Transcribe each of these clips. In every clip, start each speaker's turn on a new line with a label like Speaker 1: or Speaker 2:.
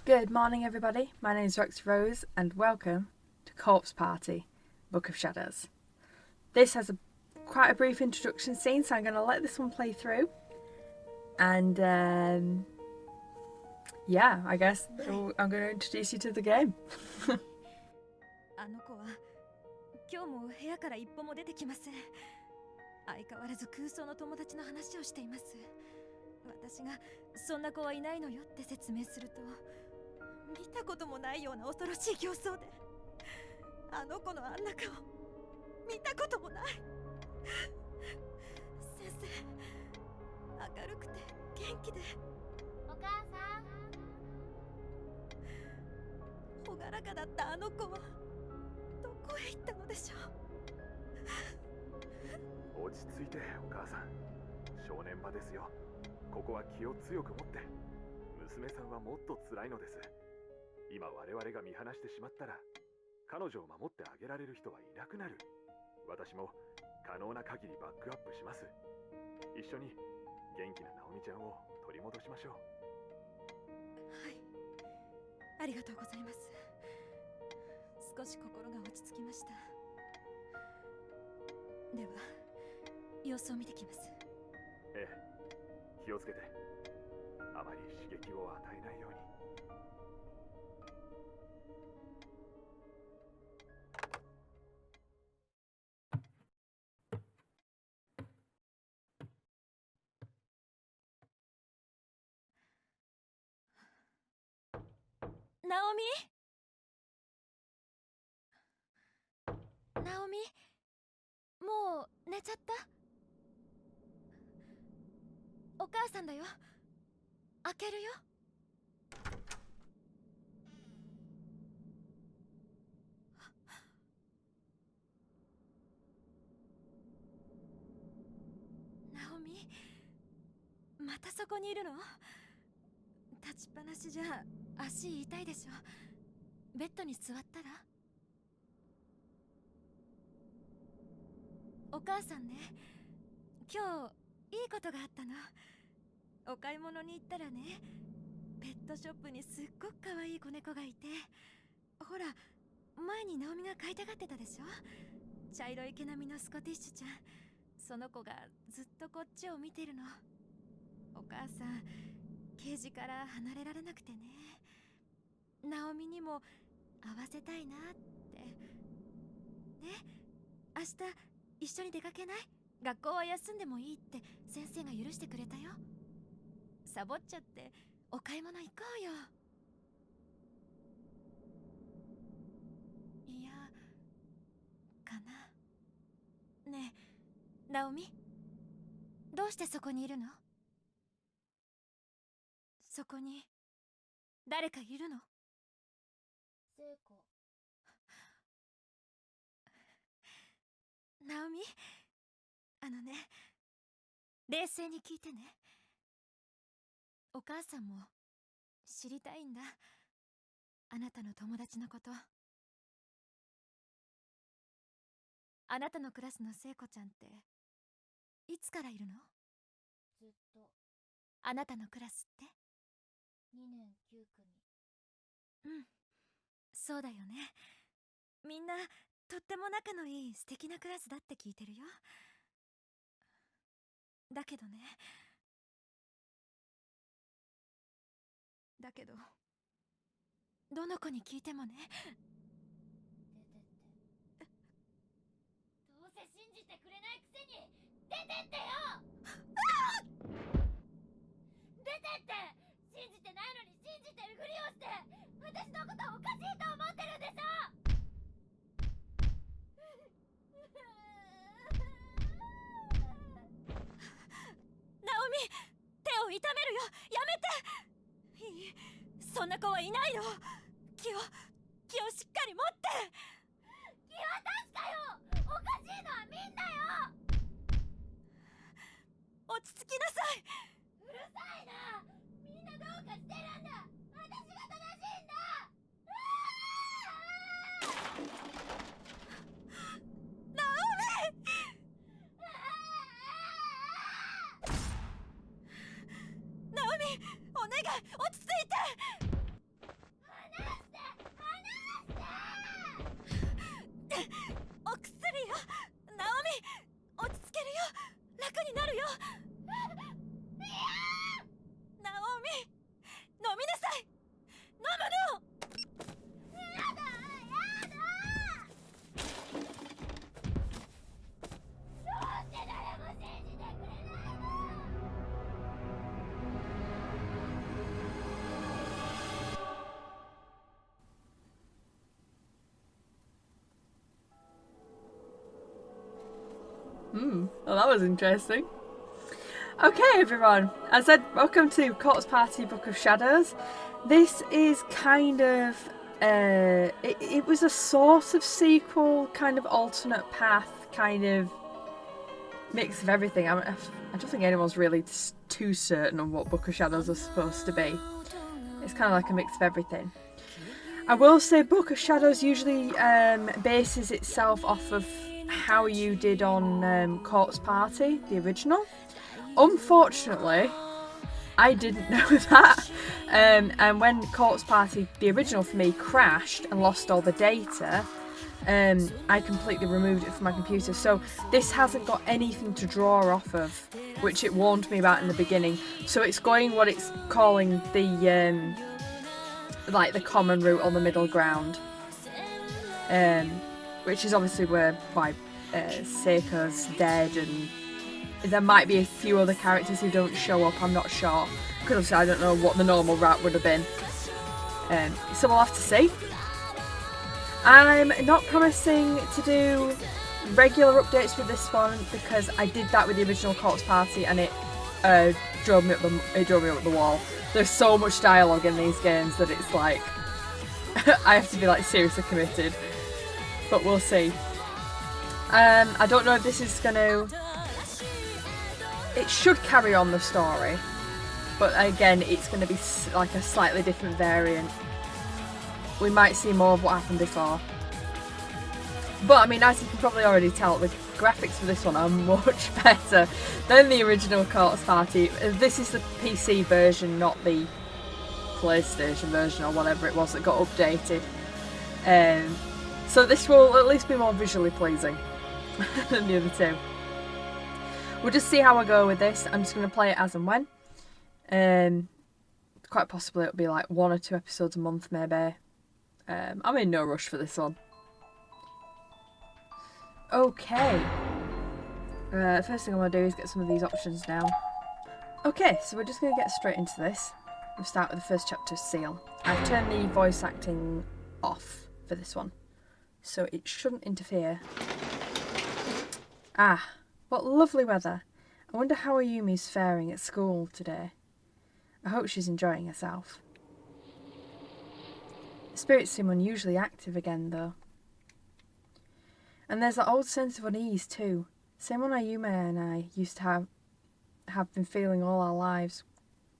Speaker 1: Good morning, everybody. My name is Roxie Rose, and welcome to Corpse Party, Book of Shadows. This has quite a brief introduction scene, so I'm going to let this one play through. And yeah, I guess I'm going to introduce you to the game.
Speaker 2: あの子は今日も部屋から一歩も出てきません。相変わらず空想の友達の話をしています。私がそんな子はいないのよって説明すると、見たこともないような恐ろしい形相で、あの子のあんな顔見たこともない。先生、明るくて元気で、
Speaker 3: お母さん、
Speaker 2: 朗らかだったあの子はどこへ行ったのでしょ
Speaker 4: う。落ち着いてお母さん、正念場ですよ。ここは気を強く持って。娘さんはもっと辛いのです。今我々が見放してしまったら、彼女を守ってあげられる人はいなくなる。私も可能な限りバックアップします。一緒に元気なナオミちゃんを取り戻しましょう。
Speaker 2: はい、ありがとうございます。少し心が落ち着きました。では様子を見てきます。
Speaker 4: ええ、気をつけて。あまり刺激を与えないように。
Speaker 2: ナオミ、ナオミ、もう寝ちゃった？お母さんだよ。開けるよ。ナオミ、またそこにいるの？立ちっぱなしじゃ足痛いでしょ。ベッドに座ったら？お母さんね、今日いいことがあったの。お買い物に行ったらね、ペットショップにすっごく可愛い子猫がいて、ほら、前にナオミが飼いたがってたでしょ。茶色い毛並みのスコティッシュちゃん。その子がずっとこっちを見てるの。お母さん、ケージから離れられなくてね。ナオミにも会わせたいなって。ね、明日一緒に出かけない？学校は休んでもいいって先生が許してくれたよ。サボっちゃってお買い物行こうよ。いや、かな。ねえ、ナオミ、どうしてそこにいるの？そこに誰かいるの？
Speaker 3: 聖子。
Speaker 2: ナオミ、ね、冷静に聞いてね。お母さんも知りたいんだ、あなたの友達のこと。あなたのクラスの聖子ちゃんっていつからいるの？
Speaker 3: ずっと。
Speaker 2: あなたのクラスって？2
Speaker 3: 年9組。
Speaker 2: うん、そうだよね。みんなとっても仲のいい素敵なクラスだって聞いてるよ。だけどね、だけどどの子に聞いてもね、
Speaker 3: 出てって。どうせ信じてくれないくせに出てってよ。出てって。信じてないのに信じてるふりをして、私のことおかしいと思ってるんでしょ。
Speaker 2: ナオミ、手を痛めるよ。やめて。いい、そんな子はいないの。気をしっかり持って。
Speaker 3: 気は確かよ。おかしいのはみんなよ。
Speaker 2: 落ち着きなさい。
Speaker 3: うるさいな。みんなどうかしてるんだ。私が正しいんだ。
Speaker 2: ナオミ、ナオミ、お願い、落ち着いて。
Speaker 1: Well, that was interesting. Okay, everyone. As I said, welcome to Corpse Party Book of Shadows. This is kind of... it was a sort of sequel, kind of alternate path, kind of mix of everything. I don't think anyone's really too certain on what Book of Shadows are supposed to be. It's kind of like a mix of everything. I will say Book of Shadows usually bases itself off of how you did on Corpse Party, the original. Unfortunately, I didn't know that. And when Corpse Party, the original for me, crashed and lost all the data, I completely removed it from my computer. So this hasn't got anything to draw off of, which it warned me about in the beginning. So it's going what it's calling the like the common route or the middle ground, which is obviously why Seiko's dead, and there might be a few other characters who don't show up. I'm not sure, because obviously I don't know what the normal route would have been. So we'll have to see. I'm not promising to do regular updates with this one, because I did that with the original Corpse Party and it drove me up the wall. There's so much dialogue in these games that it's like I have to be like seriously committed. But we'll see. I don't know if this is gonna... It should carry on the story, but again it's going to be like a slightly different variant. We might see more of what happened before. But I mean, as you can probably already tell, the graphics for this one are much better than the original Corpse Party. This is the PC version, not the PlayStation version or whatever it was that got updated. So this will at least be more visually pleasing than the other two. We'll just see how I go with this. I'm just going to play it as and when. Quite possibly it'll be like 1 or 2 episodes a month maybe. I'm in no rush for this one. Okay. First thing I want to do is get some of these options down. Okay, so we're just going to get straight into this. We'll start with the first chapter, Seal. I've turned the voice acting off for this one, so it shouldn't interfere. Ah, what lovely weather. I wonder how Ayumi's faring at school today. I hope she's enjoying herself. The spirits seem unusually active again, though. And there's that old sense of unease, too. Same one Ayumi and I used to have been feeling all our lives.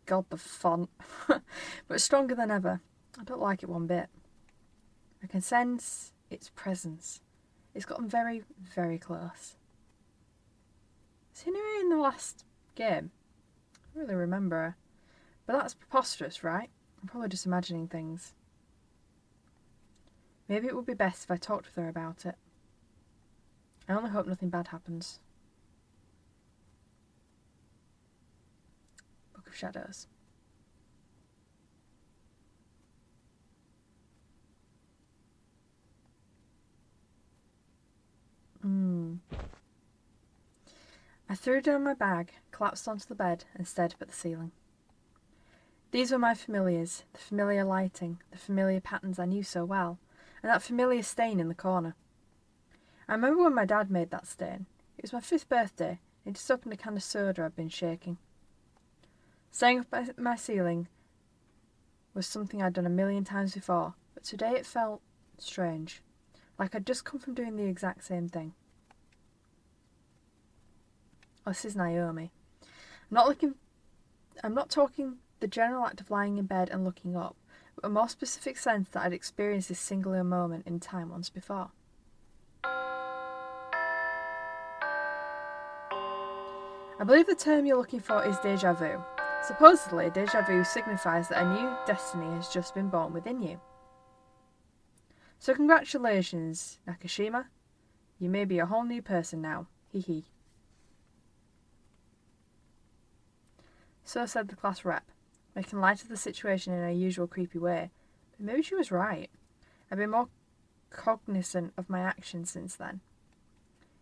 Speaker 1: God, the font. But stronger than ever. I don't like it one bit. I can sense its presence. It's gotten very, very close. Seen her in the last game? I don't really remember her. But that's preposterous, right? I'm probably just imagining things. Maybe it would be best if I talked with her about it. I only hope nothing bad happens. Book of Shadows. I threw down my bag, collapsed onto the bed, and stared up at the ceiling. These were my familiars, the familiar lighting, the familiar patterns I knew so well, and that familiar stain in the corner. I remember when my dad made that stain. It was my 5th birthday, and he just opened a can of soda I'd been shaking. Staring up at my ceiling was something I'd done a million times before, but today it felt strange, like I'd just come from doing the exact same thing. Oh, this is Naomi. I'm not talking the general act of lying in bed and looking up, but a more specific sense that I'd experienced this singular moment in time once before. I believe the term you're looking for is déjà vu. Supposedly, déjà vu signifies that a new destiny has just been born within you. So congratulations, Nakashima. You may be a whole new person now. Hee hee. So said the class rep, making light of the situation in her usual creepy way. But maybe she was right. I've been more cognizant of my actions since then.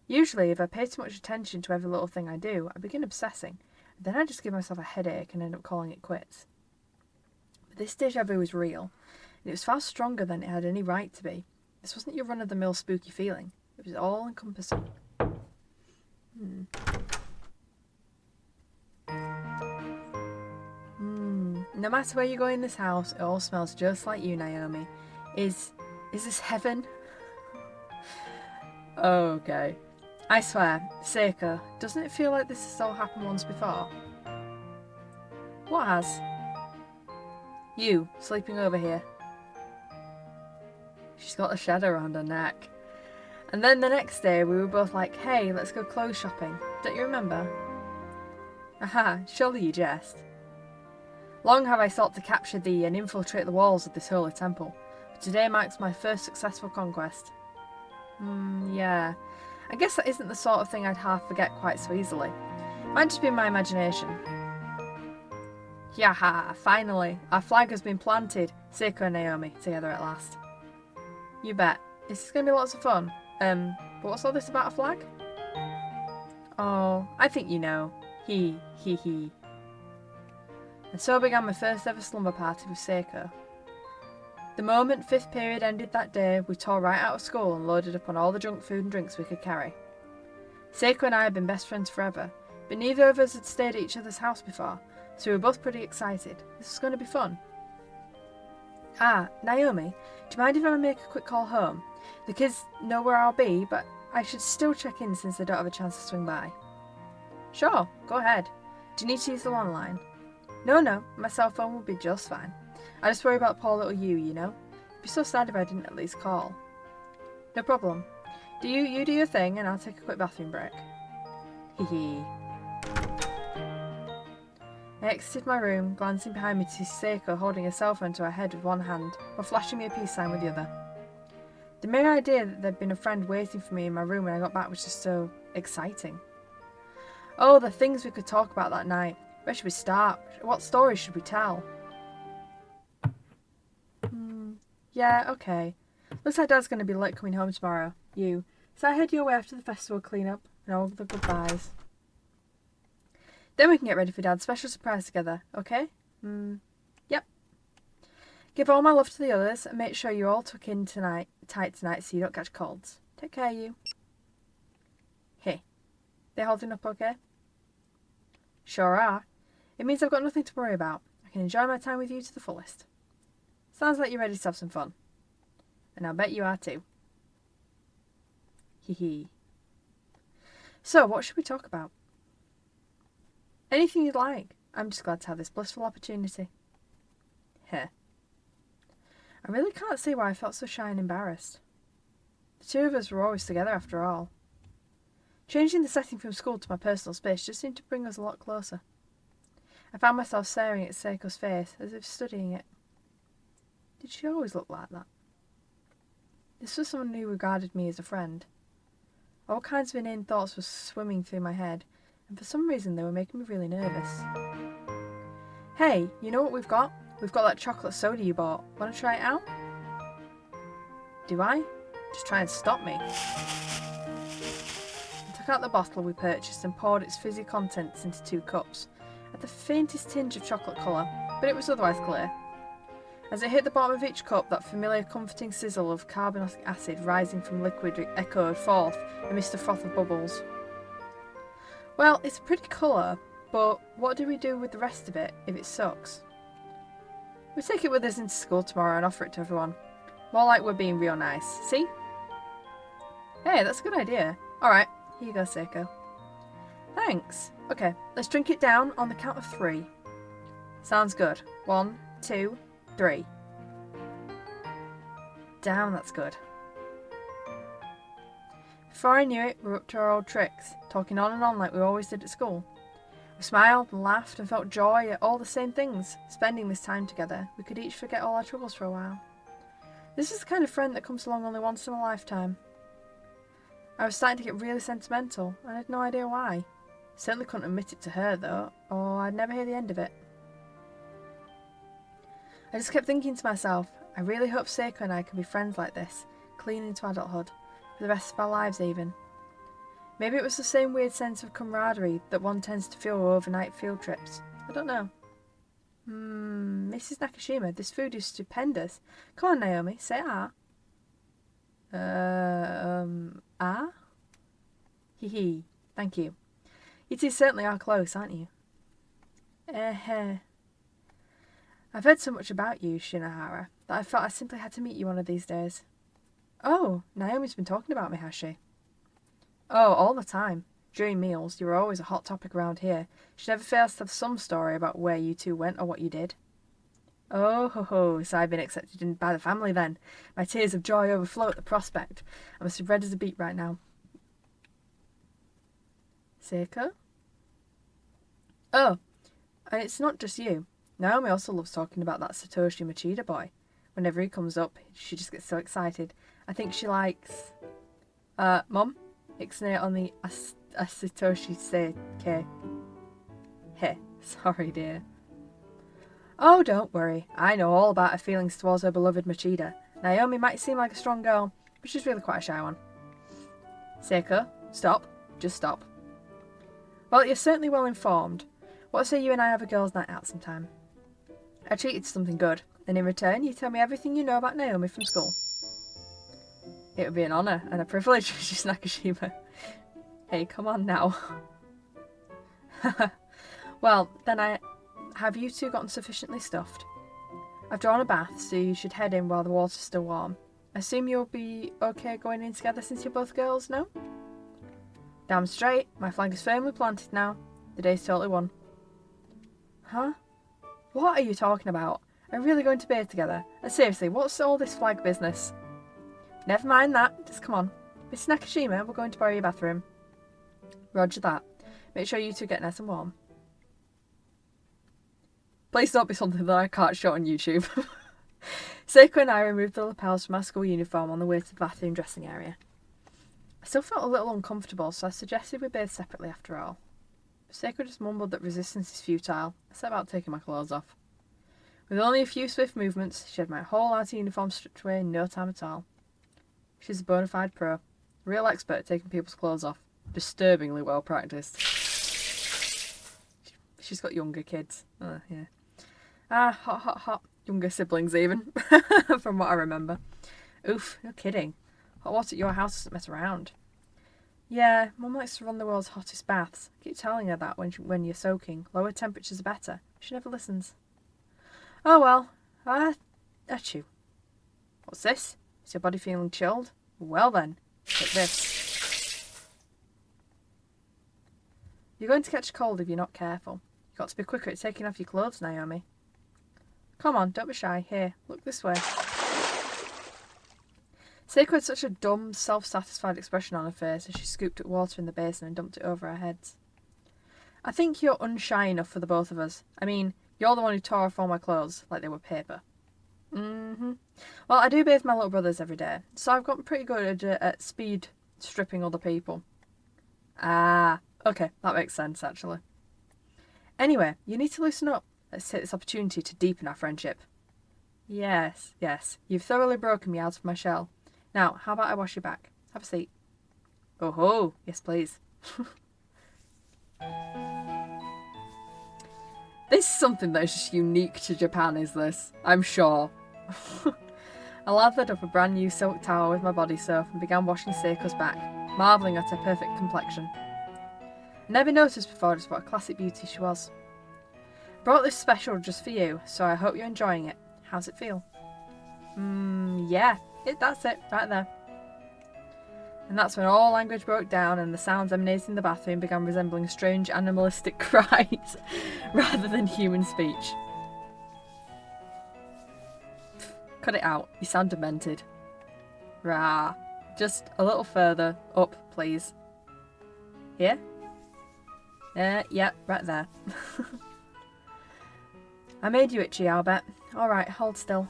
Speaker 1: Usually, if I pay too much attention to every little thing I do, I begin obsessing. Then I just give myself a headache and end up calling it quits. But this déjà vu was real, and it was far stronger than it had any right to be. This wasn't your run-of-the-mill spooky feeling. It was all-encompassing. No matter where you go in this house, it all smells just like you, Naomi. Is this heaven? Okay. I swear, Seiko, doesn't it feel like this has all happened once before? What has? You, sleeping over here. She's got a shadow around her neck. And then the next day we were both like, hey, let's go clothes shopping. Don't you remember? Aha, surely you jest. Long have I sought to capture thee and infiltrate the walls of this holy temple, but today marks my first successful conquest. Yeah. I guess that isn't the sort of thing I'd half forget quite so easily. Might just be my imagination. Yaha, finally, our flag has been planted. Seiko and Naomi, together at last. You bet. This is going to be lots of fun. But what's all this about a flag? Oh, I think you know. He. And so began my first ever slumber party with Seiko. The moment 5th period ended that day, we tore right out of school and loaded up on all the junk food and drinks we could carry. Seiko and I had been best friends forever, but neither of us had stayed at each other's house before, so we were both pretty excited. This was going to be fun. Ah, Naomi, do you mind if I make a quick call home? The kids know where I'll be, but I should still check in since they don't have a chance to swing by. Sure, go ahead. Do you need to use the landline? No, my cell phone will be just fine. I just worry about poor little you know? I'd be so sad if I didn't at least call. No problem. You do your thing and I'll take a quick bathroom break. Hee. I exited my room, glancing behind me to see Seiko holding a cell phone to her head with one hand, while flashing me a peace sign with the other. The mere idea that there'd been a friend waiting for me in my room when I got back was just so exciting. Oh, the things we could talk about that night. Where should we start? What stories should we tell? Yeah, okay. Looks like Dad's going to be late coming home tomorrow. So I head your way after the festival clean-up and all the goodbyes. Then we can get ready for Dad's special surprise together, okay? Yep. Give all my love to the others and make sure you're all tucked in tight tonight so you don't catch colds. Take care, you. Hey, they holding up okay? Sure are. It means I've got nothing to worry about. I can enjoy my time with you to the fullest. Sounds like you're ready to have some fun. And I'll bet you are too. Hee. So, what should we talk about? Anything you'd like. I'm just glad to have this blissful opportunity. Heh. I really can't see why I felt so shy and embarrassed. The two of us were always together after all. Changing the setting from school to my personal space just seemed to bring us a lot closer. I found myself staring at Seiko's face as if studying it. Did she always look like that? This was someone who regarded me as a friend. All kinds of inane thoughts were swimming through my head, and for some reason they were making me really nervous. Hey, you know what we've got? We've got that chocolate soda you bought. Want to try it out? Do I? Just try and stop me. I took out the bottle we purchased and poured its fizzy contents into 2 cups. Had the faintest tinge of chocolate colour, but it was otherwise clear. As it hit the bottom of each cup, that familiar comforting sizzle of carbonic acid rising from liquid echoed forth amidst a froth of bubbles. Well, it's a pretty colour, but what do we do with the rest of it if it sucks? We take it with us into school tomorrow and offer it to everyone. More like we're being real nice, see? Hey, that's a good idea. Alright, here you go, Seiko. Thanks. Okay, let's drink it down on the count of 3. Sounds good. 1, 2, 3. Damn, that's good. Before I knew it, we were up to our old tricks, talking on and on like we always did at school. We smiled and laughed and felt joy at all the same things. Spending this time together, we could each forget all our troubles for a while. This is the kind of friend that comes along only once in a lifetime. I was starting to get really sentimental, and I had no idea why. Certainly couldn't admit it to her, though, or I'd never hear the end of it. I just kept thinking to myself, I really hope Seiko and I can be friends like this, clean into adulthood, for the rest of our lives even. Maybe it was the same weird sense of camaraderie that one tends to feel on overnight field trips. I don't know. Mrs. Nakashima, this food is stupendous. Come on, Naomi, say ah. Ah? Hee. Thank you. You two certainly are close, aren't you? I've heard so much about you, Shinohara, that I felt I simply had to meet you one of these days. Oh, Naomi's been talking about me, has she? Oh, all the time. During meals, you were always a hot topic around here. She never fails to have some story about where you two went or what you did. Oh ho ho, so I've been accepted in by the family then. My tears of joy overflow at the prospect. I must be red as a beet right now. Seiko? Oh, and it's not just you. Naomi also loves talking about that Satoshi Machida boy. Whenever he comes up, she just gets so excited. I think she likes... Mum? Ixnay on the Satoshi Seike. Heh, sorry dear. Oh, don't worry. I know all about her feelings towards her beloved Machida. Naomi might seem like a strong girl, but she's really quite a shy one. Seiko, stop. Just stop. Well, you're certainly well informed. What say you and I have a girls' night out sometime? I treat you to something good, and in return you tell me everything you know about Naomi from school. It would be an honour and a privilege, Mrs. Nakashima. Hey, come on now. Well, then have you two gotten sufficiently stuffed? I've drawn a bath, so you should head in while the water's still warm. I assume you'll be okay going in together since you're both girls, no? Damn straight. My flag is firmly planted now. The day's totally won. Huh? What are you talking about? Are we really going to bathe together? And seriously, what's all this flag business? Never mind that. Just come on. Miss Nakashima, we're going to borrow your bathroom. Roger that. Make sure you two get nice and warm. Please don't be something that I can't show on YouTube. Seiko and I removed the lapels from our school uniform on the way to the bathroom dressing area. I still felt a little uncomfortable, so I suggested we bathe separately after all. Seiko just mumbled that resistance is futile. I set about taking my clothes off. With only a few swift movements, she had my whole outer uniform stripped away in no time at all. She's a bona fide pro. A real expert at taking people's clothes off. Disturbingly well practiced. She's got younger kids. Yeah. Hot. Younger siblings even. From what I remember. Oof, no kidding. Hot water at your house doesn't mess around. Yeah, Mum likes to run the world's hottest baths. I keep telling her that when you're soaking. Lower temperatures are better. She never listens. Oh well. Achoo. What's this? Is your body feeling chilled? Well then, take this. You're going to catch a cold if you're not careful. You've got to be quicker at taking off your clothes, Naomi. Come on, don't be shy. Here, look this way. Seiko had such a dumb, self-satisfied expression on her face as she scooped up water in the basin and dumped it over our heads. I think you're unshy enough for the both of us. I mean, you're the one who tore off all my clothes like they were paper. Well, I do bathe my little brothers every day, so I've gotten pretty good at speed stripping other people. Ah, okay, that makes sense, actually. Anyway, you need to loosen up. Let's take this opportunity to deepen our friendship. Yes, you've thoroughly broken me out of my shell. Now, how about I wash your back? Have a seat. Oh ho, yes please. This is something that is just unique to Japan, is this? I'm sure. I lathered up a brand new silk towel with my body soap and began washing Seiko's back, marvelling at her perfect complexion. I never noticed before just what a classic beauty she was. I brought this special just for you, so I hope you're enjoying it. How's it feel? Yeah, that's it, right there. And that's when all language broke down and the sounds emanating in the bathroom began resembling strange animalistic cries rather than human speech. Cut it out, you sound demented. Rah. Just a little further up, please. Here? Yeah, right there. I made you itchy, I'll bet. Alright, hold still.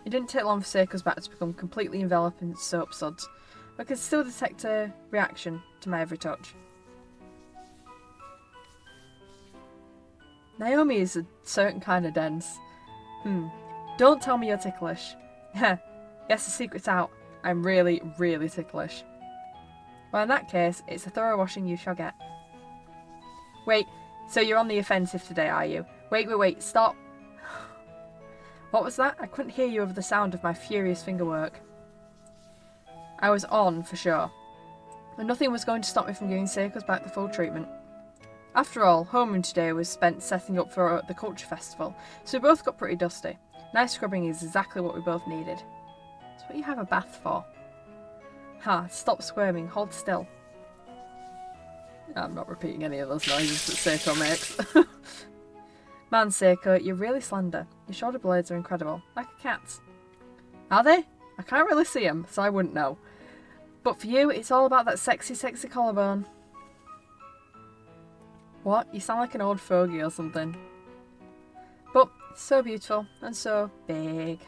Speaker 1: It didn't take long for Seiko's back to become completely enveloped in soap suds, but I could still detect a reaction to my every touch. Naomi is a certain kind of dense. Don't tell me you're ticklish. Yes, the secret's out. I'm really, really ticklish. Well, in that case, it's a thorough washing you shall get. Wait, so you're on the offensive today, are you? Wait, stop. What was that? I couldn't hear you over the sound of my furious fingerwork. I was on, for sure. and nothing was going to stop me from giving Seiko's back the full treatment. After all, homeroom today was spent setting up for the culture festival, so we both got pretty dusty. Nice scrubbing is exactly what we both needed. It's what you have a bath for. Ha, stop squirming, hold still. I'm not repeating any of those noises that Seiko makes. Man, Seiko, you're really slender. Your shoulder blades are incredible, like a cat's. Are they? I can't really see them, so I wouldn't know. But for you, it's all about that sexy, sexy collarbone. What? You sound like an old fogey or something. But so beautiful and so big.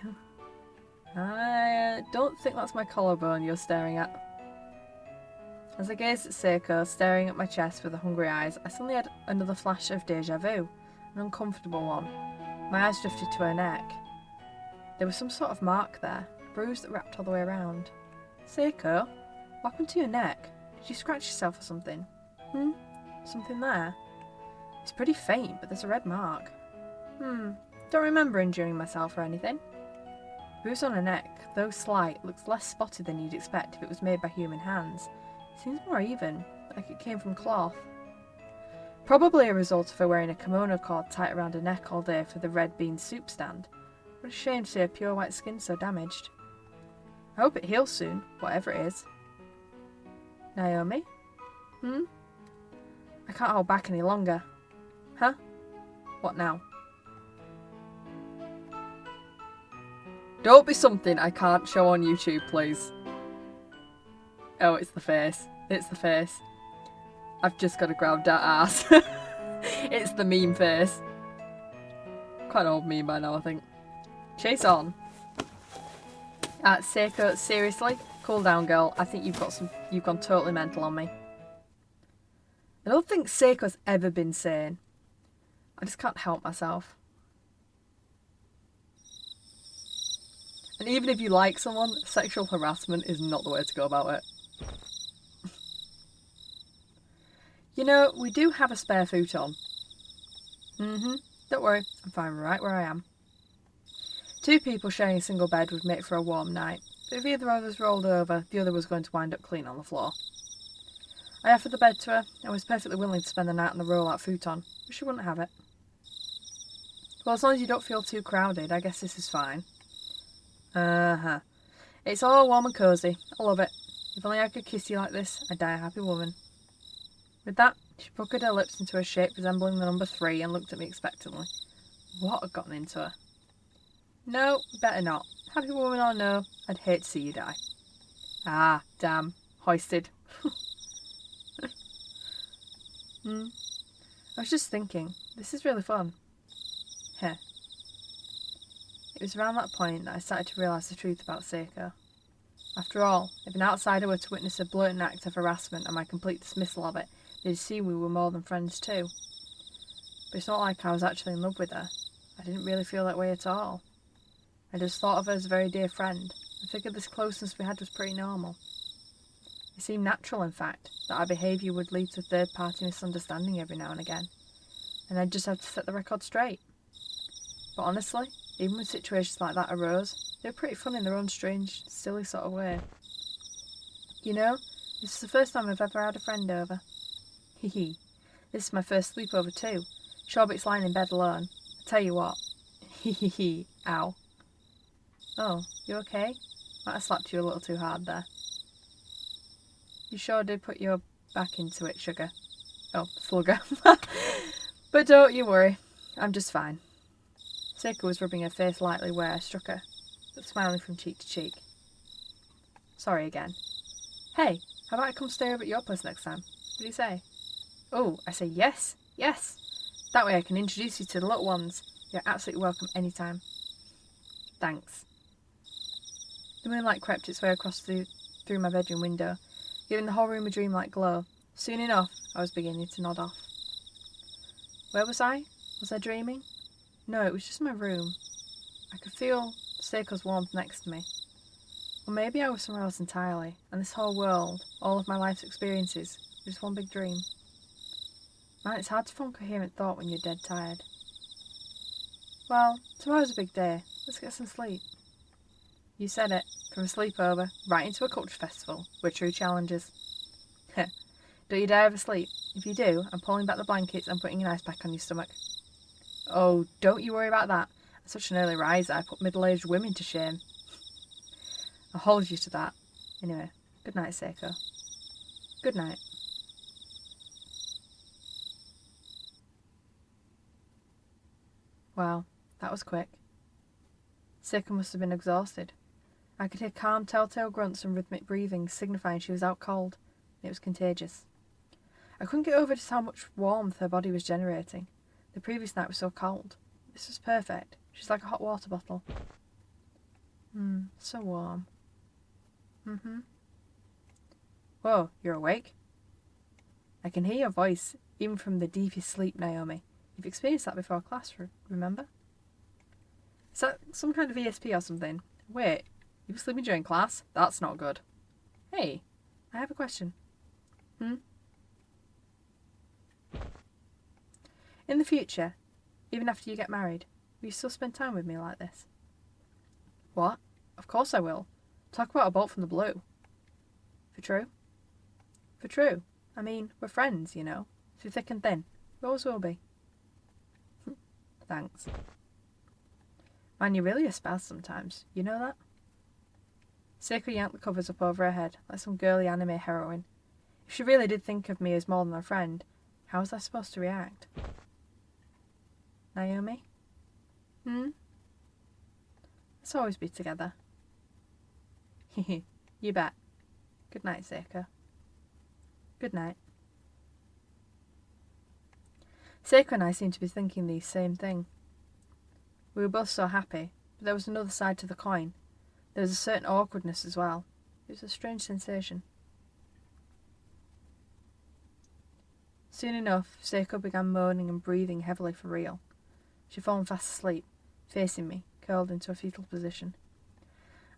Speaker 1: I don't think that's my collarbone you're staring at. As I gazed at Seiko, staring at my chest with the hungry eyes, I suddenly had another flash of deja vu, an uncomfortable one. My eyes drifted to her neck. There was some sort of mark there, a bruise that wrapped all the way around. Seiko, what happened to your neck? Did you scratch yourself or something? Something there? It's pretty faint, but there's a red mark. Don't remember injuring myself or anything. The bruise on her neck, though slight, looks less spotted than you'd expect if it was made by human hands. It seems more even, like it came from cloth. Probably a result of her wearing a kimono cord tight around her neck all day for the red bean soup stand. What a shame to see her pure white skin so damaged. I hope it heals soon, whatever it is. Naomi? I can't hold back any longer. Huh? What now? Don't be something I can't show on YouTube, please. Oh, it's the face. It's the face. I've just got to grab that ass. It's the meme face. Quite an old meme by now, I think. Chase on. Seiko, seriously? Cool down, girl. I think you've gone totally mental on me. I don't think Seiko's ever been sane. I just can't help myself. And even if you like someone, sexual harassment is not the way to go about it. You know, we do have a spare futon. Don't worry, I'm fine right where I am. Two people sharing a single bed would make for a warm night, but if either of us rolled over, the other was going to wind up clean on the floor. I offered the bed to her and was perfectly willing to spend the night on the roll-out futon, but she wouldn't have it. Well, as long as you don't feel too crowded, I guess this is fine. It's all warm and cosy. I love it. If only I could kiss you like this, I'd die a happy woman. With that, she puckered her lips into a shape resembling the number 3 and looked at me expectantly. What had gotten into her? No, better not. Happy woman or no, I'd hate to see you die. Ah, damn. Hoisted. I was just thinking, this is really fun. Heh. It was around that point that I started to realise the truth about Seiko. After all, if an outsider were to witness a blatant act of harassment and my complete dismissal of it, they'd see we were more than friends too. But it's not like I was actually in love with her. I didn't really feel that way at all. I just thought of her as a very dear friend. I figured this closeness we had was pretty normal. It seemed natural, in fact, that our behaviour would lead to third-party misunderstanding every now and again, and I'd just have to set the record straight. But honestly, even when situations like that arose, they were pretty fun in their own strange, silly sort of way. You know, this is the first time I've ever had a friend over. Hee. This is my first sleepover too. Shorbit's lying in bed alone. I tell you what. Hee. Ow. Oh, you okay? Might have slapped you a little too hard there. You sure did put your back into it, sugar. Oh, slugger. But don't you worry. I'm just fine. Seiko was rubbing her face lightly where I struck her, but smiling from cheek to cheek. Sorry again. Hey, how about I come stay over at your place next time? What do you say? Oh, I say yes. That way I can introduce you to the little ones. You're absolutely welcome anytime. Thanks. The moonlight crept its way across through my bedroom window, giving the whole room a dreamlike glow. Soon enough, I was beginning to nod off. Where was I? Was I dreaming? No, it was just my room. I could feel Seiko's warmth next to me. Or maybe I was somewhere else entirely, and this whole world, all of my life's experiences, was just one big dream. Man, it's hard to form coherent thought when you're dead tired. Well, tomorrow's a big day. Let's get some sleep. You said it. From a sleepover, right into a culture festival. We're true challengers. Don't you dare oversleep. If you do, I'm pulling back the blankets and putting an ice pack on your stomach. Oh, don't you worry about that. I'm such an early riser, I put middle-aged women to shame. I'll hold you to that. Anyway, good night, Seiko. Good night. Wow, that was quick. Seiko must have been exhausted. I could hear calm, telltale grunts and rhythmic breathing, signifying she was out cold. It was contagious. I couldn't get over just how much warmth her body was generating. The previous night was so cold. This was perfect. She's like a hot water bottle. So warm. Whoa, you're awake? I can hear your voice, even from the deepest sleep, Naomi. You've experienced that before class, remember? Is that some kind of ESP or something? Wait, you were sleeping during class? That's not good. Hey, I have a question. In the future, even after you get married, will you still spend time with me like this? What? Of course I will. Talk about a bolt from the blue. For true? For true. I mean, we're friends, you know. Through thick and thin. We always will be. Thanks. Man, you're really a spouse sometimes. You know that? Seiko yanked the covers up over her head, like some girly anime heroine. If she really did think of me as more than a friend, how was I supposed to react? Naomi? Let's always be together. You bet. Good night, Seiko. Good night. Seiko and I seemed to be thinking the same thing. We were both so happy, but there was another side to the coin. There was a certain awkwardness as well. It was a strange sensation. Soon enough, Seiko began moaning and breathing heavily for real. She'd fallen fast asleep, facing me, curled into a fetal position.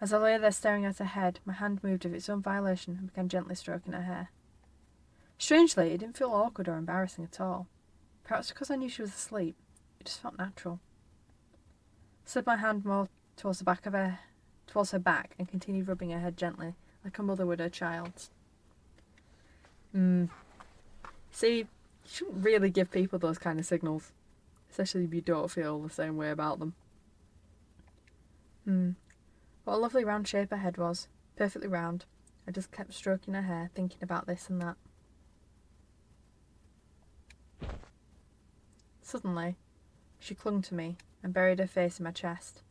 Speaker 1: As I lay there staring at her head, my hand moved of its own violation and began gently stroking her hair. Strangely, it didn't feel awkward or embarrassing at all. Perhaps because I knew she was asleep. It just felt natural. I slid my hand more towards her back and continued rubbing her head gently, like a mother would her child's. See, you shouldn't really give people those kind of signals, especially if you don't feel the same way about them. What a lovely round shape her head was, perfectly round. I just kept stroking her hair, thinking about this and that. Suddenly, she clung to me and buried her face in my chest.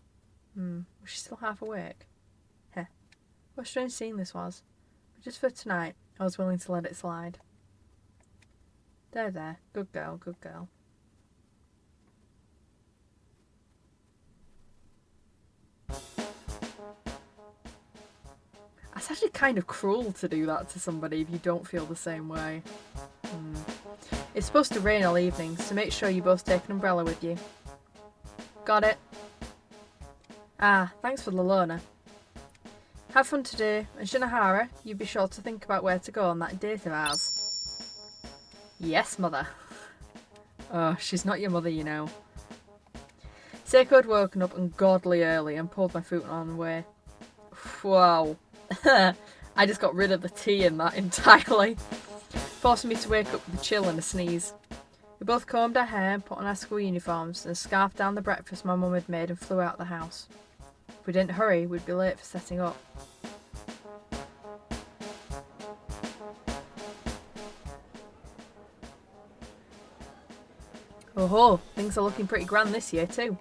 Speaker 1: Was she still half awake? Heh, what a strange scene this was. But just for tonight, I was willing to let it slide. There, good girl, good girl. It's actually kind of cruel to do that to somebody if you don't feel the same way. It's supposed to rain all evening, so make sure you both take an umbrella with you. Got it? Ah, thanks for the loaner. Have fun today, and Shinohara, you be sure to think about where to go on that date of ours. Yes, mother. Oh, she's not your mother, you know. Seiko had woken up ungodly early and pulled my foot on the way. Wow. I just got rid of the tea in that entirely, forcing me to wake up with a chill and a sneeze. We both combed our hair, put on our school uniforms, and scarfed down the breakfast my mum had made and flew out of the house. If we didn't hurry, we'd be late for setting up. Oh, things are looking pretty grand this year too.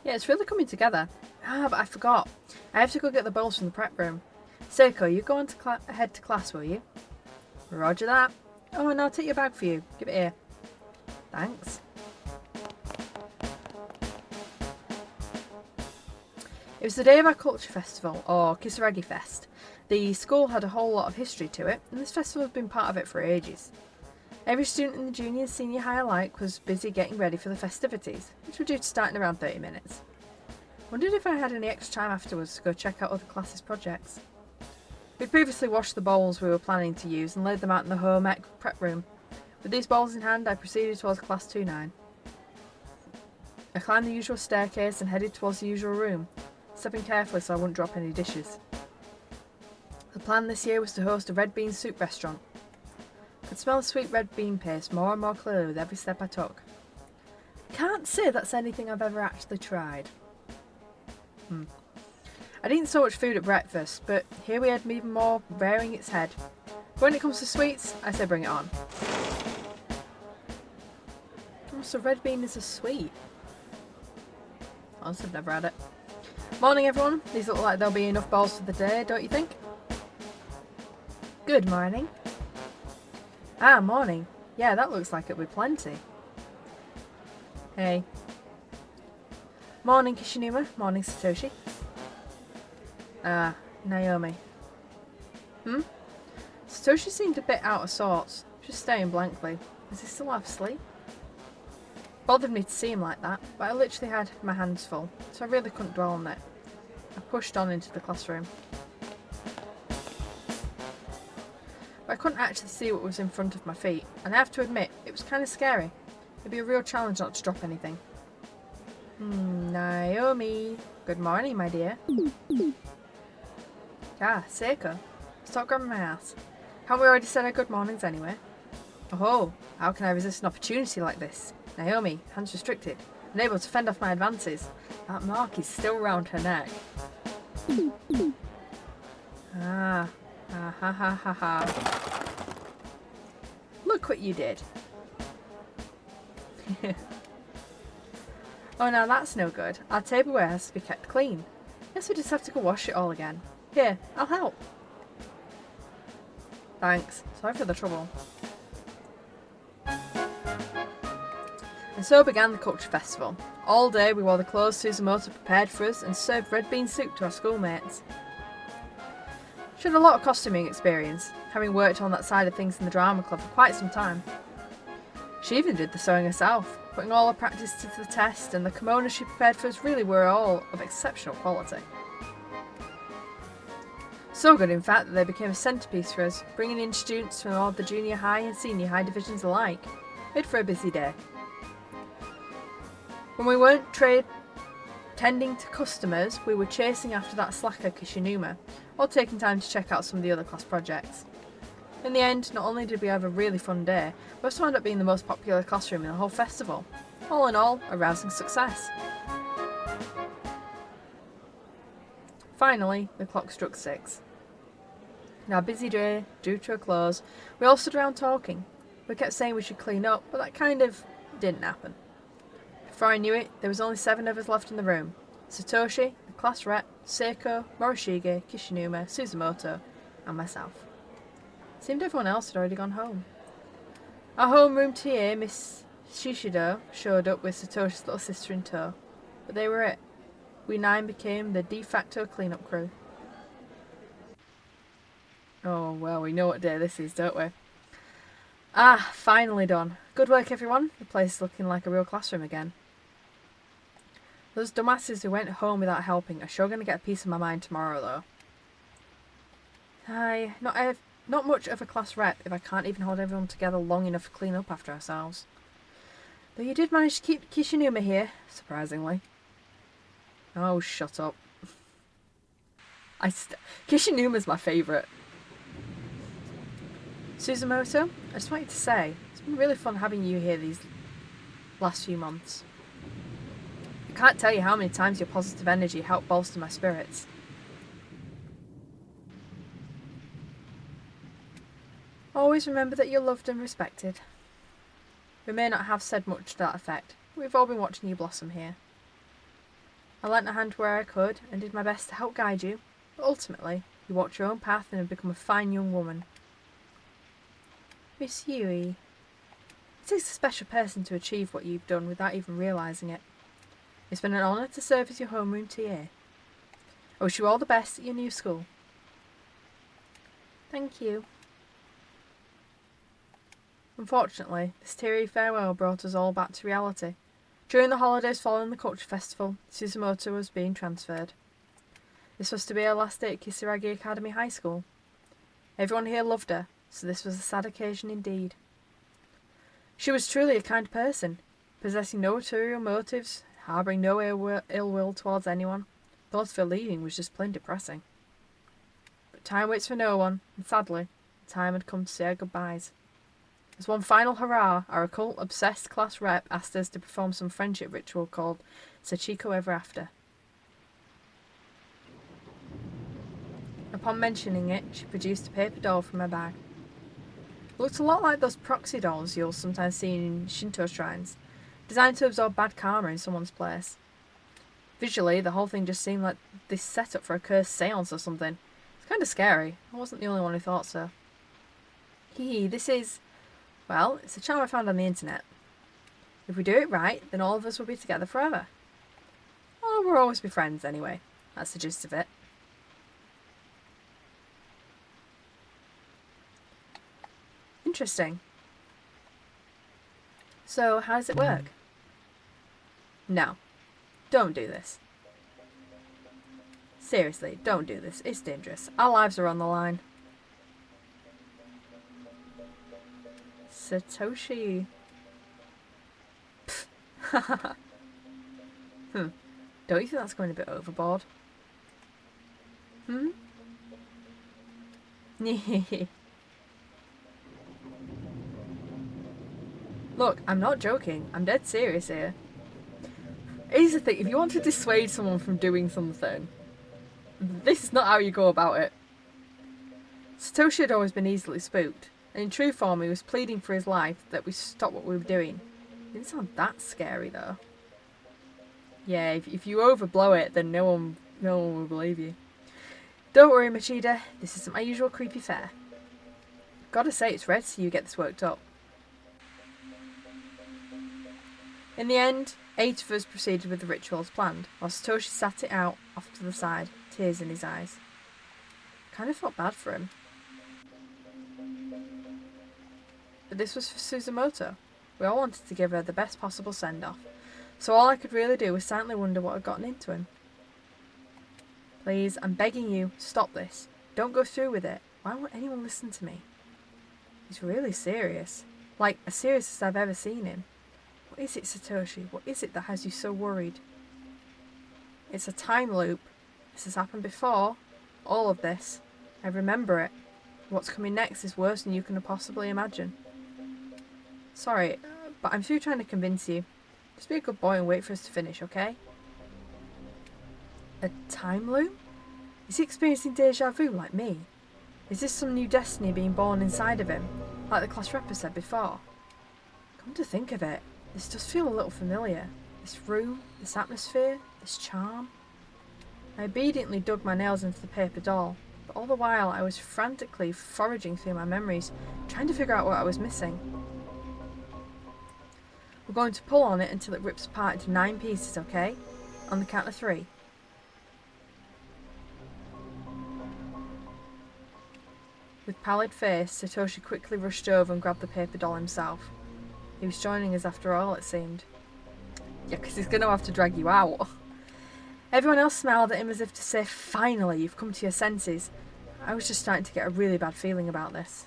Speaker 1: Yeah, it's really coming together. But I forgot. I have to go get the bowls from the prep room. Seiko, you go on to head to class, will you? Roger that. Oh, and I'll take your bag for you. Give it here. Thanks. It was the day of our culture festival, or Kisaragi Fest. The school had a whole lot of history to it, and this festival has been part of it for ages. Every student in the junior and senior high alike was busy getting ready for the festivities, which were due to start in around 30 minutes. Wondered if I had any extra time afterwards to go check out other classes' projects. We'd previously washed the bowls we were planning to use and laid them out in the home ec prep room. With these bowls in hand, I proceeded towards class 2-9. I climbed the usual staircase and headed towards the usual room, stepping carefully so I wouldn't drop any dishes. The plan this year was to host a red bean soup restaurant. could smell the sweet red bean paste more and more clearly with every step I took. Can't say that's anything I've ever actually tried. I'd eaten so much food at breakfast, but here we had even more rearing its head. But when it comes to sweets, I say bring it on. Oh, so red bean is a sweet. Honestly, I've never had it. Morning everyone, these look like there'll be enough bowls for the day, don't you think? Good morning. Ah, morning. Yeah, that looks like it'll be plenty. Hey. Morning Kishinuma, morning Satoshi. Ah, Naomi. Satoshi seemed a bit out of sorts, just staring blankly. Is he still half asleep? Bothered me to see him like that, but I literally had my hands full, so I really couldn't dwell on it. I pushed on into the classroom. But I couldn't actually see what was in front of my feet, and I have to admit, it was kind of scary. It'd be a real challenge not to drop anything. Naomi. Good morning, my dear. Ah, Seiko. Stop grabbing my ass. Haven't we already said our good mornings anyway? Oh, how can I resist an opportunity like this? Naomi, hands restricted, unable to fend off my advances. That mark is still round her neck. Ha ha ha ha. Look what you did. Oh, now that's no good. Our tableware has to be kept clean. Guess we just have to go wash it all again. Here, I'll help. Thanks. Sorry for the trouble. And so began the Culture Festival. All day we wore the clothes Suzumoto prepared for us and served red bean soup to our schoolmates. She had a lot of costuming experience, having worked on that side of things in the drama club for quite some time. She even did the sewing herself, putting all her practice to the test, and the kimonos she prepared for us really were all of exceptional quality. So good, in fact, that they became a centrepiece for us, bringing in students from all the junior high and senior high divisions alike. Made for a busy day. When we weren't tending to customers, we were chasing after that slacker Kishinuma, or taking time to check out some of the other class projects. In the end, not only did we have a really fun day, we also wound up being the most popular classroom in the whole festival. All in all, a rousing success. Finally, the clock struck 6. In our busy day, due to a close, we all stood around talking. We kept saying we should clean up, but that kind of didn't happen. Before I knew it, there was only 7 of us left in the room. Satoshi, the class rep, Seiko, Morishige, Kishinuma, Suzumoto, and myself. It seemed everyone else had already gone home. Our homeroom TA, Miss Shishido, showed up with Satoshi's little sister in tow. But they were it. We 9 became the de facto cleanup crew. Oh, well, we know what day this is, don't we? Ah, finally done. Good work, everyone. The place is looking like a real classroom again. Those dumbasses who went home without helping are sure going to get a piece of my mind tomorrow, though. Aye, not much of a class rep if I can't even hold everyone together long enough to clean up after ourselves. Though you did manage to keep Kishinuma here, surprisingly. Oh, shut up. Kishinuma's my favourite. Suzumoto, I just wanted to say, it's been really fun having you here these last few months. I can't tell you how many times your positive energy helped bolster my spirits. Always remember that you're loved and respected. We may not have said much to that effect, but we've all been watching you blossom here. I lent a hand where I could and did my best to help guide you, but ultimately, you walked your own path and have become a fine young woman. Miss Yui, it takes a special person to achieve what you've done without even realising it. It's been an honour to serve as your homeroom TA. I wish you all the best at your new school. Thank you. Unfortunately, this teary farewell brought us all back to reality. During the holidays following the Culture Festival, Suzumoto was being transferred. This was to be her last day at Kisaragi Academy High School. Everyone here loved her, so this was a sad occasion indeed. She was truly a kind person, possessing no ulterior motives, harbouring no ill will towards anyone. The thought of her leaving was just plain depressing. But time waits for no one, and sadly, the time had come to say our goodbyes. As one final hurrah, our occult-obsessed class rep asked us to perform some friendship ritual called Sachiko Ever After. Upon mentioning it, she produced a paper doll from her bag. It looked a lot like those proxy dolls you'll sometimes see in Shinto shrines, designed to absorb bad karma in someone's place. Visually, the whole thing just seemed like this setup for a cursed seance or something. It's kind of scary. I wasn't the only one who thought so. This is... well, it's a charm I found on the internet. If we do it right, then all of us will be together forever. Well, we'll always be friends anyway. That's the gist of it. Interesting. So, how does it work? No. Don't do this. Seriously, don't do this. It's dangerous. Our lives are on the line. Satoshi. Don't you think that's going a bit overboard? Look, I'm not joking. I'm dead serious here. Here's the thing, if you want to dissuade someone from doing something, this is not how you go about it. Satoshi had always been easily spooked, and in true form he was pleading for his life that we stop what we were doing. It didn't sound that scary though. Yeah, if you overblow it, then no one will believe you. Don't worry, Machida, this isn't my usual creepy fare. Gotta say, it's rare to see you get this worked up. In the end, 8 of us proceeded with the ritual as planned, while Satoshi sat it out off to the side, tears in his eyes. Kind of felt bad for him. But this was for Suzumoto. We all wanted to give her the best possible send-off, so all I could really do was silently wonder what had gotten into him. Please, I'm begging you, stop this. Don't go through with it. Why won't anyone listen to me? He's really serious. Like, as serious as I've ever seen him. What is it, Satoshi? What is it that has you so worried? It's a time loop. This has happened before. All of this. I remember it. What's coming next is worse than you can possibly imagine. Sorry, but I'm through trying to convince you. Just be a good boy and wait for us to finish, okay? A time loop? Is he experiencing deja vu like me? Is this some new destiny being born inside of him? Like the class rep said before? Come to think of it, this does feel a little familiar. This room, this atmosphere, this charm. I obediently dug my nails into the paper doll, but all the while I was frantically foraging through my memories, trying to figure out what I was missing. We're going to pull on it until it rips apart into 9 pieces, okay? On the count of 3. With pallid face, Satoshi quickly rushed over and grabbed the paper doll himself. He was joining us after all, it seemed. Yeah, because he's going to have to drag you out. Everyone else smiled at him as if to say, finally, you've come to your senses. I was just starting to get a really bad feeling about this.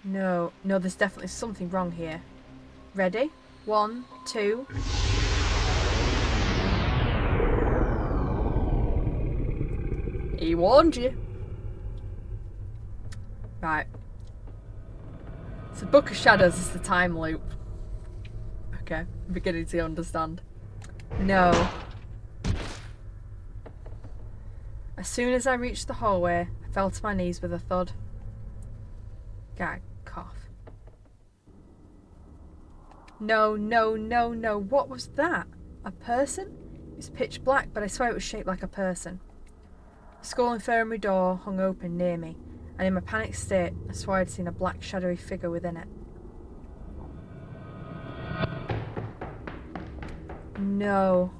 Speaker 1: No, there's definitely something wrong here. Ready? 1, 2... He warned you. Right. So Book of Shadows is the time loop. Okay, I'm beginning to understand. No. As soon as I reached the hallway, I fell to my knees with a thud. Gag, cough. No. What was that? A person? It was pitch black, but I swear it was shaped like a person. The school infirmary door hung open near me, and in my panicked state, I swore I'd seen a black shadowy figure within it. No.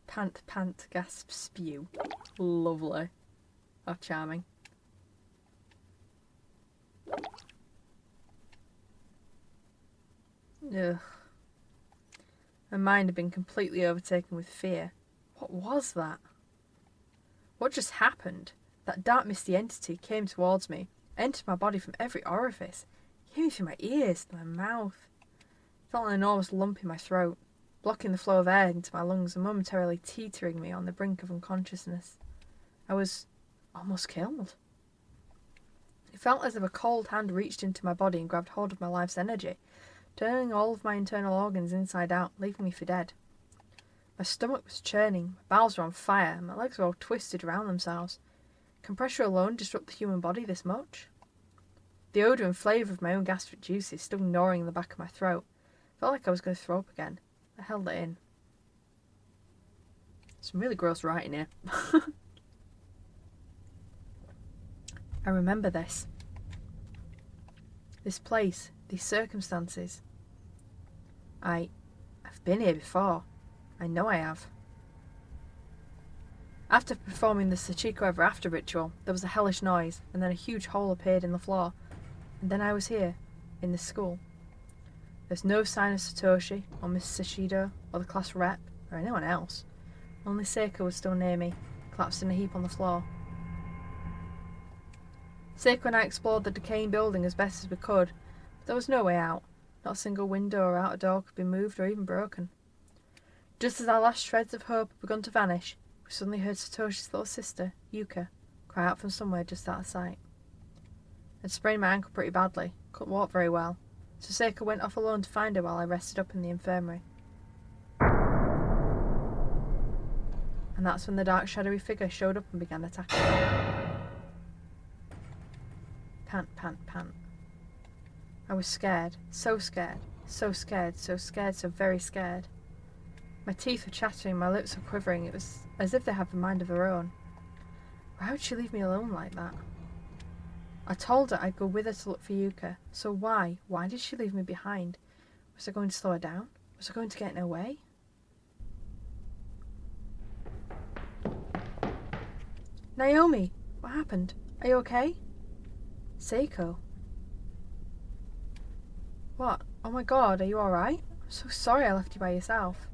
Speaker 1: Pant, gasp, spew. Lovely. How charming. Ugh. My mind had been completely overtaken with fear. What was that? What just happened? That dark misty entity came towards me, entered my body from every orifice, came through my ears, my mouth. I felt an enormous lump in my throat, blocking the flow of air into my lungs and momentarily teetering me on the brink of unconsciousness. I was almost killed. It felt as if a cold hand reached into my body and grabbed hold of my life's energy, turning all of my internal organs inside out, leaving me for dead. My stomach was churning, my bowels were on fire, and my legs were all twisted around themselves. Can pressure alone disrupt the human body this much? The odour and flavour of my own gastric juices still gnawing in the back of my throat. Felt like I was going to throw up again. I held it in. Some really gross writing here. I remember this. This place, these circumstances. I've been here before. I know I have. After performing the Sachiko Ever After ritual, there was a hellish noise, and then a huge hole appeared in the floor. And then I was here, in this school. There's no sign of Satoshi, or Miss Sashido, or the class rep, or anyone else. Only Seiko was still near me, collapsed in a heap on the floor. Seiko and I explored the decaying building as best as we could, but there was no way out. Not a single window or outer door could be moved or even broken. Just as our last shreds of hope had begun to vanish, we suddenly heard Satoshi's little sister, Yuka, cry out from somewhere just out of sight. I'd sprained my ankle pretty badly, couldn't walk very well, so Seiko went off alone to find her while I rested up in the infirmary. And that's when the dark shadowy figure showed up and began attacking me. Pant, pant, pant. I was scared, so scared, so scared, so scared, so very scared. My teeth were chattering, my lips were quivering. It was as if they had a mind of their own. Why would she leave me alone like that? I told her I'd go with her to look for Yuka, so why? Why did she leave me behind? Was I going to slow her down? Was I going to get in her way? Naomi, what happened? Are you okay? Seiko. What? Oh my god, are you alright? I'm so sorry I left you by yourself.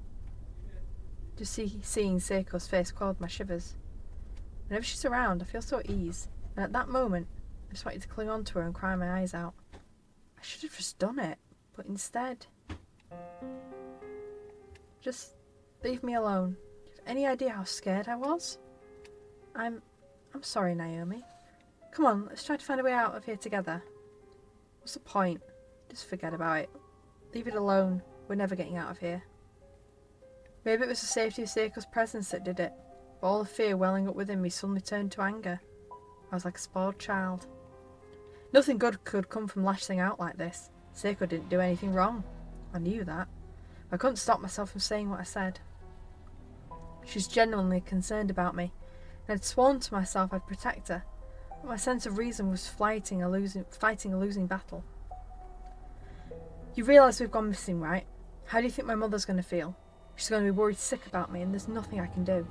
Speaker 1: Just seeing Seiko's face quelled my shivers. Whenever she's around, I feel so at ease, and at that moment, I just wanted to cling on to her and cry my eyes out. I should have just done it, but instead... Just leave me alone. Do you have any idea how scared I was? I'm sorry, Naomi. Come on, let's try to find a way out of here together. What's the point? Just forget about it. Leave it alone. We're never getting out of here. Maybe it was the safety of Seiko's presence that did it, but all the fear welling up within me suddenly turned to anger. I was like a spoiled child. Nothing good could come from lashing out like this. Seiko didn't do anything wrong. I knew that. I couldn't stop myself from saying what I said. She's genuinely concerned about me, and I'd sworn to myself I'd protect her, but my sense of reason was fighting a losing battle. You realise we've gone missing, right? How do you think my mother's going to feel? She's going to be worried sick about me, and there's nothing I can do.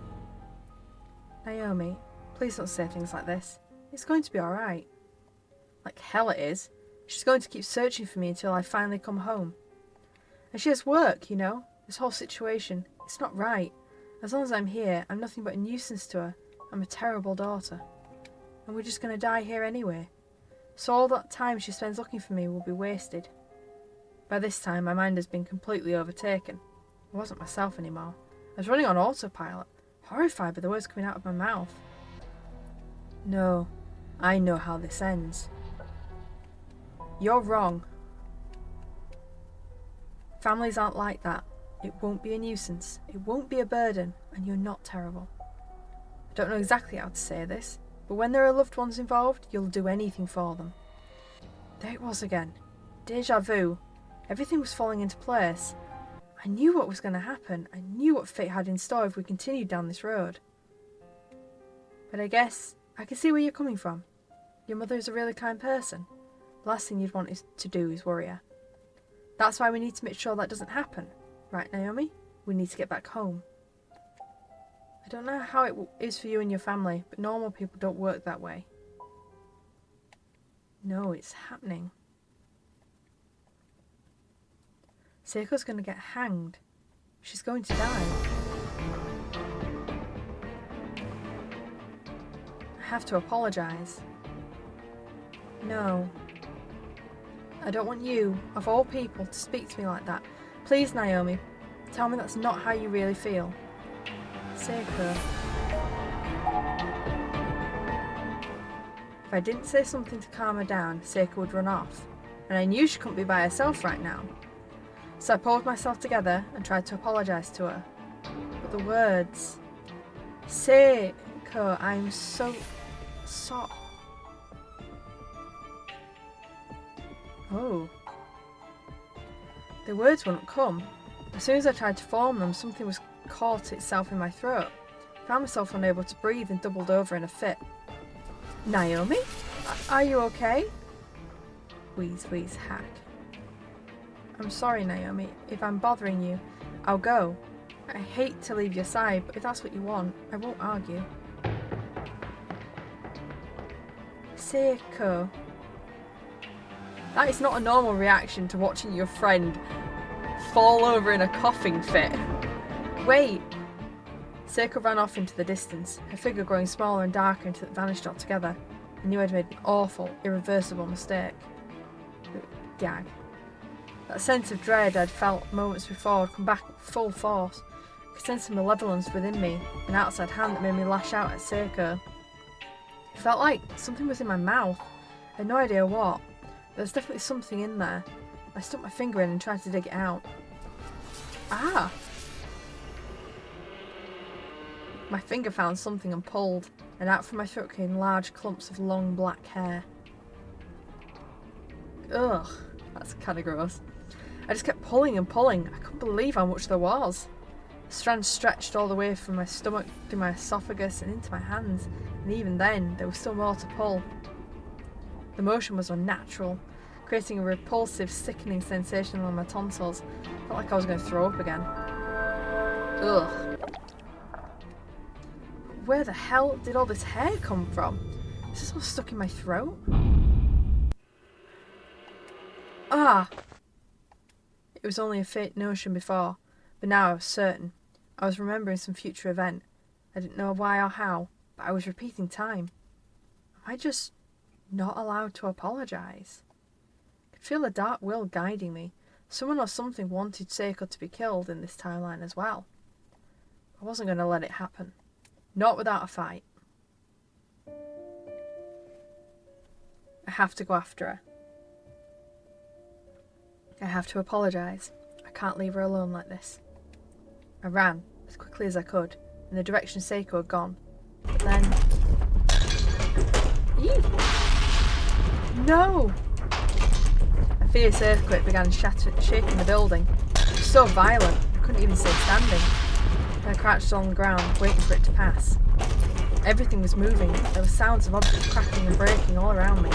Speaker 1: Naomi, please don't say things like this. It's going to be alright. Like hell it is. She's going to keep searching for me until I finally come home. And she has work, you know? This whole situation, it's not right. As long as I'm here, I'm nothing but a nuisance to her. I'm a terrible daughter. And we're just going to die here anyway. So all that time she spends looking for me will be wasted. By this time, my mind has been completely overtaken. I wasn't myself anymore. I was running on autopilot, horrified by the words coming out of my mouth. No, I know how this ends. You're wrong. Families aren't like that. It won't be a nuisance. It won't be a burden, and you're not terrible. I don't know exactly how to say this, but when there are loved ones involved, you'll do anything for them. There it was again. Deja vu. Everything was falling into place. I knew what was going to happen. I knew what fate had in store if we continued down this road. But I guess I can see where you're coming from. Your mother is a really kind person. The last thing you'd want to do is worry her. That's why we need to make sure that doesn't happen. Right, Naomi? We need to get back home. I don't know how it is for you and your family, but normal people don't work that way. No, it's happening. Seiko's going to get hanged. She's going to die. I have to apologise. No. I don't want you, of all people, to speak to me like that. Please, Naomi, tell me that's not how you really feel. Seiko. If I didn't say something to calm her down, Seiko would run off, and I knew she couldn't be by herself right now. So I pulled myself together and tried to apologise to her. But the words... Seiko, I'm so... Oh. The words wouldn't come. As soon as I tried to form them, something was caught itself in my throat. I found myself unable to breathe and doubled over in a fit. Naomi? Are you okay? Wheeze, wheeze, hack. I'm sorry, Naomi. If I'm bothering you, I'll go. I hate to leave your side, but if that's what you want, I won't argue. Seiko. That is not a normal reaction to watching your friend fall over in a coughing fit. Wait! Seiko ran off into the distance, her figure growing smaller and darker until it vanished altogether. I knew I'd made an awful, irreversible mistake. Gag. That sense of dread I'd felt moments before had come back with full force. I could sense a malevolence within me, an outside hand that made me lash out at Seiko. It felt like something was in my mouth. I had no idea what. There was definitely something in there. I stuck my finger in and tried to dig it out. Ah! My finger found something and pulled, and out from my throat came large clumps of long black hair. Ugh, that's kind of gross. I just kept pulling and pulling. I couldn't believe how much there was. The strands stretched all the way from my stomach to my esophagus and into my hands, and even then, there was still more to pull. The motion was unnatural, creating a repulsive, sickening sensation on my tonsils. I felt like I was going to throw up again. Ugh. Where the hell did all this hair come from? Is this all stuck in my throat? Ah! It was only a faint notion before, but now I was certain. I was remembering some future event. I didn't know why or how, but I was repeating time. Am I just not allowed to apologise? I could feel a dark will guiding me. Someone or something wanted Seiko to be killed in this timeline as well. I wasn't going to let it happen. Not without a fight. I have to go after her. I have to apologise. I can't leave her alone like this. I ran, as quickly as I could, in the direction Seiko had gone. But then... Eee! No! A fierce earthquake began shaking the building. It was so violent, I couldn't even stay standing. I crouched on the ground, waiting for it to pass. Everything was moving. There were sounds of objects cracking and breaking all around me.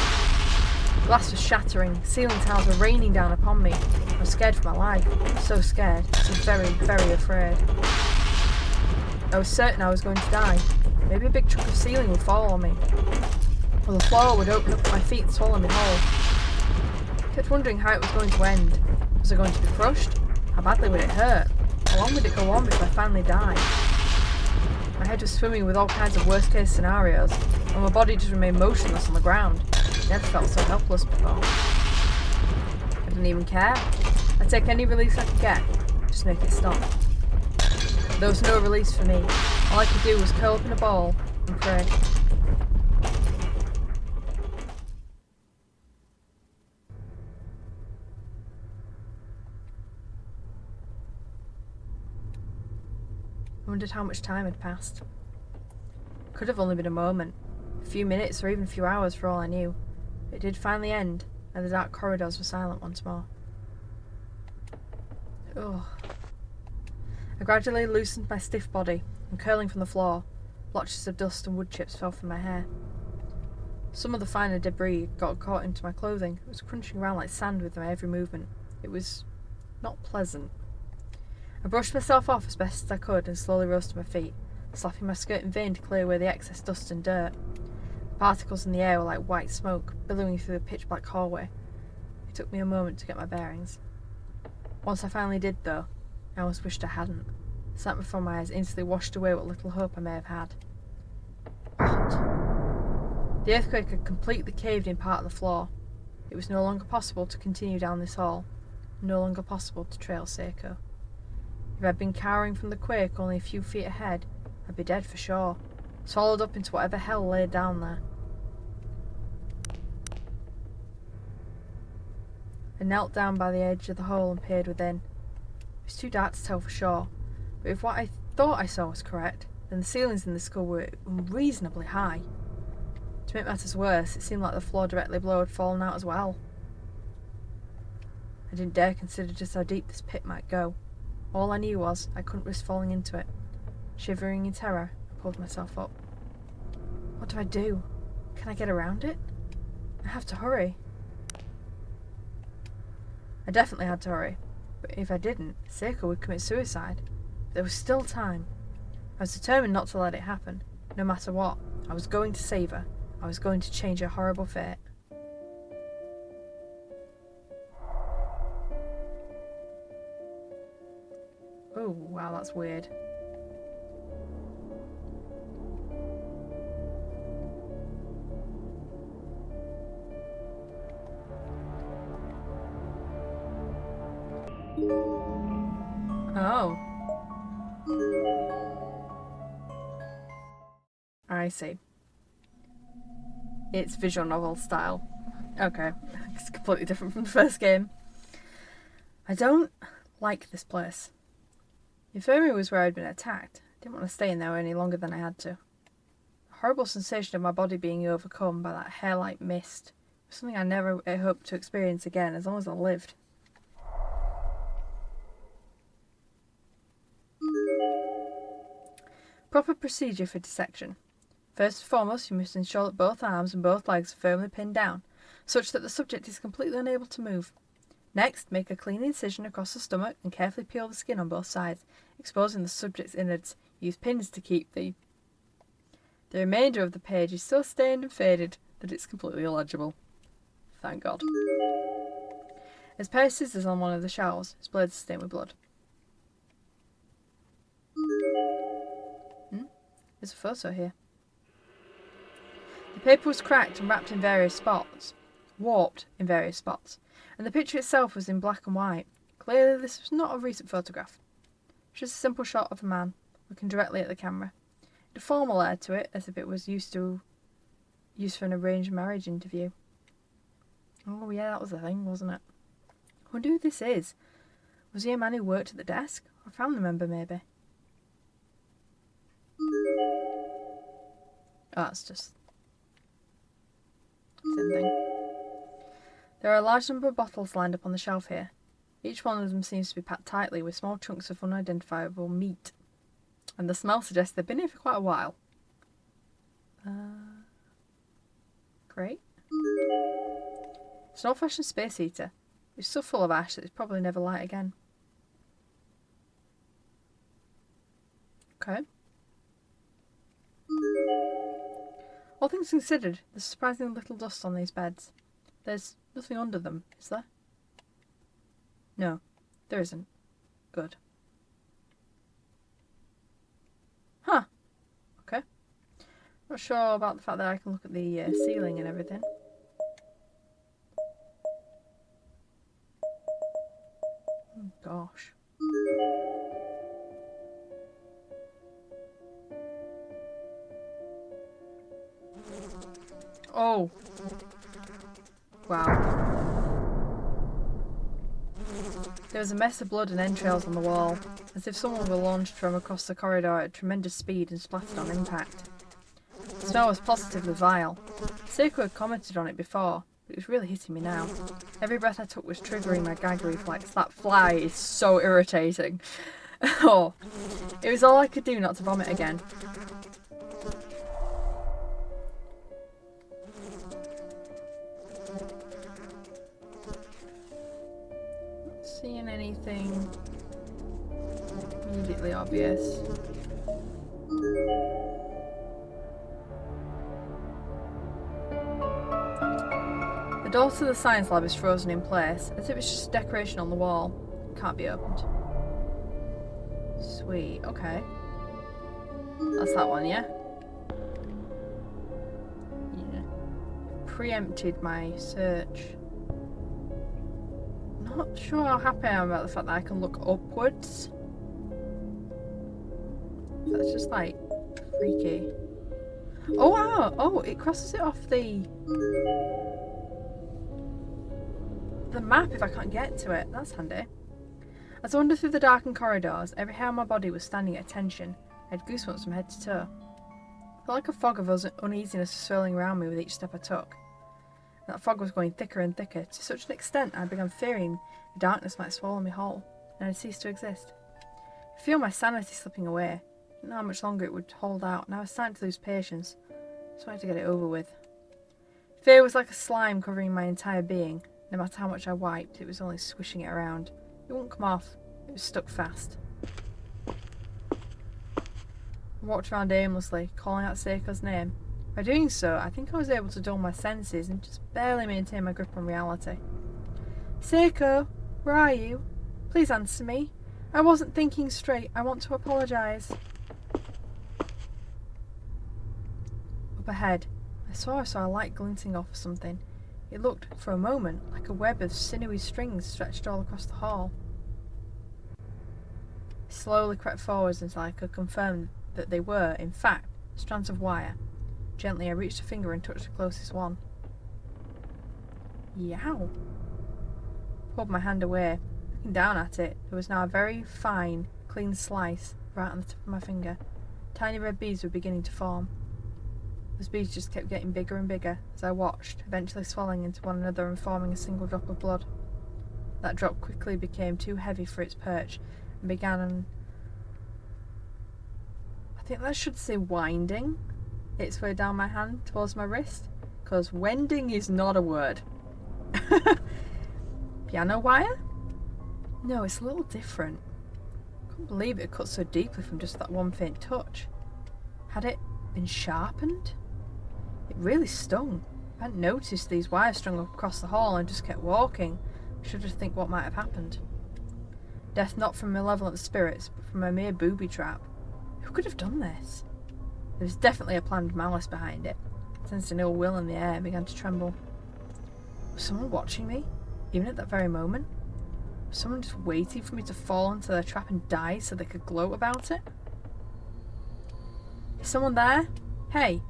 Speaker 1: Glass was shattering. Ceiling tiles were raining down upon me. I was scared for my life. So scared. So very, very afraid. I was certain I was going to die. Maybe a big chunk of ceiling would fall on me. Or the floor would open up at my feet and swallow me whole. I kept wondering how it was going to end. Was I going to be crushed? How badly would it hurt? How long would it go on before I finally died? My head was swimming with all kinds of worst case scenarios, and my body just remained motionless on the ground. I never felt so helpless before. I didn't even care. I'd take any release I could get, just make it stop. There was no release for me. All I could do was curl up in a ball and pray. I wondered how much time had passed. Could have only been a moment, a few minutes or even a few hours for all I knew. It did finally end, and the dark corridors were silent once more. Ugh. I gradually loosened my stiff body, and curling from the floor, blotches of dust and wood chips fell from my hair. Some of the finer debris got caught into my clothing. It was crunching around like sand with my every movement. It was not pleasant. I brushed myself off as best as I could and slowly rose to my feet, slapping my skirt in vain to clear away the excess dust and dirt. The particles in the air were like white smoke, billowing through the pitch-black hallway. It took me a moment to get my bearings. Once I finally did, though, I almost wished I hadn't. The sight before my eyes instantly washed away what little hope I may have had. Odd. The earthquake had completely caved in part of the floor. It was no longer possible to continue down this hall, no longer possible to trail Seiko. If I'd been cowering from the quake only a few feet ahead, I'd be dead for sure, swallowed up into whatever hell lay down there. knelt down by the edge of the hole and peered within. It was too dark to tell for sure, but if what I thought I saw was correct, then the ceilings in the school were unreasonably high. To make matters worse, it seemed like the floor directly below had fallen out as well. I didn't dare consider just how deep this pit might go. All I knew was I couldn't risk falling into it. Shivering in terror, I pulled myself up. What do I do? Can I get around it? I have to hurry. I definitely had to hurry, but if I didn't, Seiko would commit suicide. There was still time. I was determined not to let it happen. No matter what, I was going to save her. I was going to change her horrible fate. Oh, wow, that's weird. Oh. I see. It's visual novel style. Okay. It's completely different from the first game. I don't like this place. The infirmary was where I'd been attacked. I didn't want to stay in there any longer than I had to. The horrible sensation of my body being overcome by that hair-like mist was something I never hoped to experience again as long as I lived. Proper procedure for dissection. First and foremost, you must ensure that both arms and both legs are firmly pinned down, such that the subject is completely unable to move. Next, make a clean incision across the stomach and carefully peel the skin on both sides, exposing the subject's innards. Use pins to keep the remainder of the page is so stained and faded that it's completely illegible. Thank God. There's a pair of scissors on one of the shelves. Its blades are stained with blood. There's a photo here. The paper was cracked and wrapped in various spots. Warped in various spots. And the picture itself was in black and white. Clearly this was not a recent photograph. Just a simple shot of a man, looking directly at the camera. It had a formal air to it, as if it was used for an arranged marriage interview. Oh yeah, that was the thing, wasn't it? I wonder who this is. Was he a man who worked at the desk? Or a family member, maybe? Oh, that's just same thing. There are a large number of bottles lined up on the shelf here. Each one of them seems to be packed tightly with small chunks of unidentifiable meat. And the smell suggests they've been here for quite a while. Great. It's an old-fashioned space heater. It's so full of ash that it's probably never light again. Okay. All things considered, there's surprisingly little dust on these beds. There's nothing under them, is there? No, there isn't. Good. Huh. Okay. Not sure about the fact that I can look at the ceiling and everything. Oh, gosh. Oh. Wow. There was a mess of blood and entrails on the wall, as if someone were launched from across the corridor at tremendous speed and splattered on impact. The smell was positively vile. Seiko had commented on it before, but it was really hitting me now. Every breath I took was triggering my gag reflex. That fly is so irritating. Oh, it was all I could do not to vomit again. Seeing anything immediately obvious. The door to the science lab is frozen in place, as if it's just decoration on the wall. It can't be opened. Sweet, okay. That's that one, yeah? Yeah. Preempted my search. Not sure how happy I am about the fact that I can look upwards. That's just like freaky. Oh wow! Oh, it crosses it off the the map if I can't get to it. That's handy. As I wandered through the darkened corridors, every hair on my body was standing at attention. I had goosebumps from head to toe. I felt like a fog of uneasiness was swirling around me with each step I took. And that fog was growing thicker and thicker, to such an extent I began fearing the darkness might swallow me whole, and I'd cease to exist. I feel my sanity slipping away. I didn't know how much longer it would hold out, and I was starting to lose patience. I just wanted to get it over with. Fear was like a slime covering my entire being. No matter how much I wiped, it was only swishing it around. It wouldn't come off. It was stuck fast. I walked around aimlessly, calling out Seiko's name. By doing so, I think I was able to dull my senses and just barely maintain my grip on reality. Seiko, where are you? Please answer me. I wasn't thinking straight. I want to apologise. Up ahead, I saw a light glinting off something. It looked, for a moment, like a web of sinewy strings stretched all across the hall. I slowly crept forwards until I could confirm that they were, in fact, strands of wire. Gently, I reached a finger and touched the closest one. Yow! I pulled my hand away. Looking down at it, there was now a very fine, clean slice right on the tip of my finger. Tiny red beads were beginning to form. Those beads just kept getting bigger and bigger as I watched, eventually swelling into one another and forming a single drop of blood. That drop quickly became too heavy for its perch and began, I think that should say winding, its way down my hand towards my wrist, because wending is not a word. Piano wire? No, it's a little different. I couldn't believe it cut so deeply from just that one faint touch. Had it been sharpened? It really stung. I hadn't noticed these wires strung across the hall and just kept walking. I should have think what might have happened. Death not from malevolent spirits, but from a mere booby trap. Who could have done this? There was definitely a planned malice behind it. I sensed an ill will in the air and began to tremble. Was someone watching me, even at that very moment? Was someone just waiting for me to fall into their trap and die so they could gloat about it? Is someone there? Hey!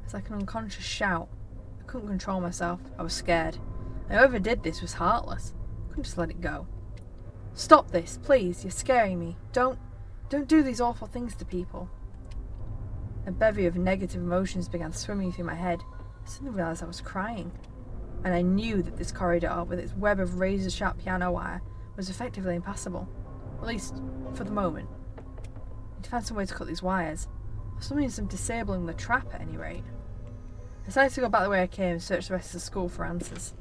Speaker 1: It's like an unconscious shout. I couldn't control myself. I was scared. And whoever did this was heartless. I couldn't just let it go. Stop this, please. You're scaring me. Don't do these awful things to people. A bevy of negative emotions began swimming through my head. I suddenly realised I was crying. And I knew that this corridor, with its web of razor-sharp piano wire, was effectively impassable. At least, for the moment. I need to find some way to cut these wires. Or some means of disabling the trap at any rate. I decided to go back the way I came and search the rest of the school for answers.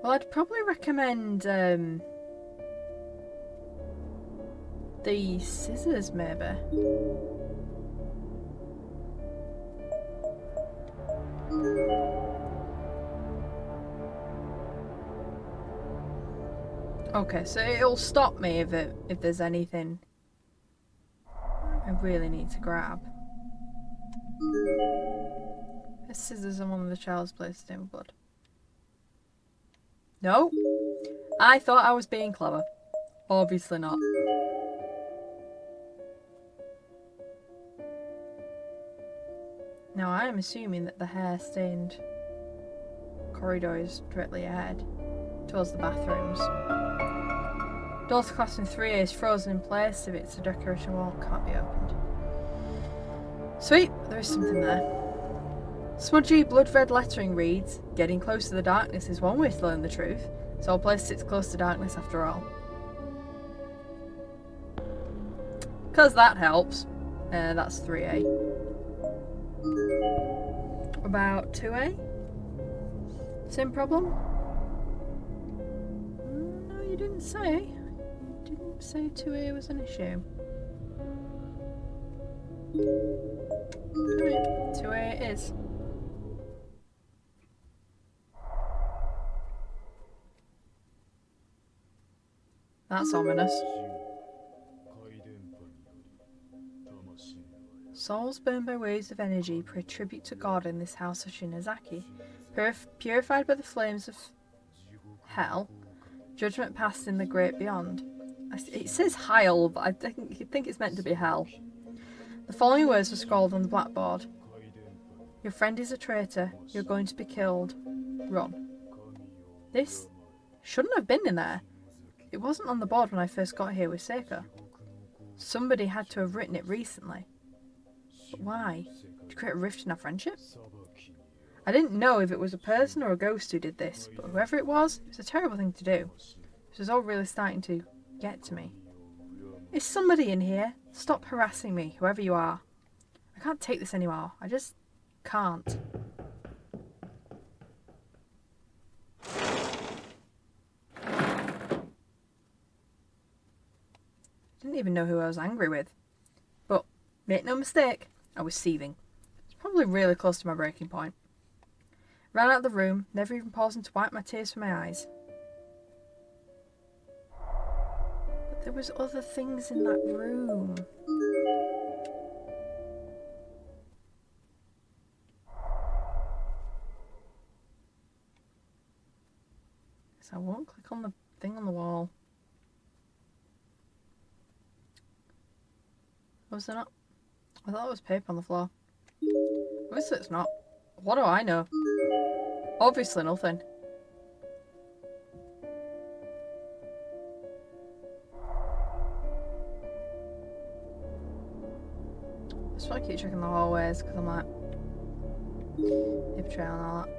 Speaker 1: Well, I'd probably recommend the scissors, maybe. Okay, so it'll stop me if there's anything I really need to grab. The scissors on one of the child's place stained with blood. No, I thought I was being clever. Obviously not. Now I am assuming that the hair-stained corridor is directly ahead, towards the bathrooms. Door to classroom 3A is frozen in place. If it's a decoration wall, it can't be opened. Sweet, there is something there. Smudgy, blood-red lettering reads, "Getting close to the darkness is one way to learn the truth. So all place sits close to darkness after all." 'Cause that helps. That's 3A. About 2A? Same problem? No, you didn't say. You didn't say 2A was an issue. Alright, 2A it is. That's ominous. Souls burned by waves of energy pay tribute to God in this house of Shinazaki. Purified by the flames of hell, judgment passed in the great beyond. It says Heil, but I think it's meant to be hell. The following words were scrawled on the blackboard. Your friend is a traitor. You're going to be killed. Run. This shouldn't have been in there. It wasn't on the board when I first got here with Seiko. Somebody had to have written it recently. But why? To create a rift in our friendship? I didn't know if it was a person or a ghost who did this, but whoever it was a terrible thing to do. This was all really starting to get to me. Is somebody in here? Stop harassing me, whoever you are. I can't take this anymore. I just can't. Didn't even know who I was angry with. But, make no mistake, I was seething. It's probably really close to my breaking point. Ran out of the room, never even pausing to wipe my tears from my eyes. But there was other things in that room. So I won't click on the thing on the wall. Was there not? I thought it was paper on the floor. Obviously it's not. What do I know? Obviously nothing. I just want to keep checking the hallways because I'm like paper trail and all that.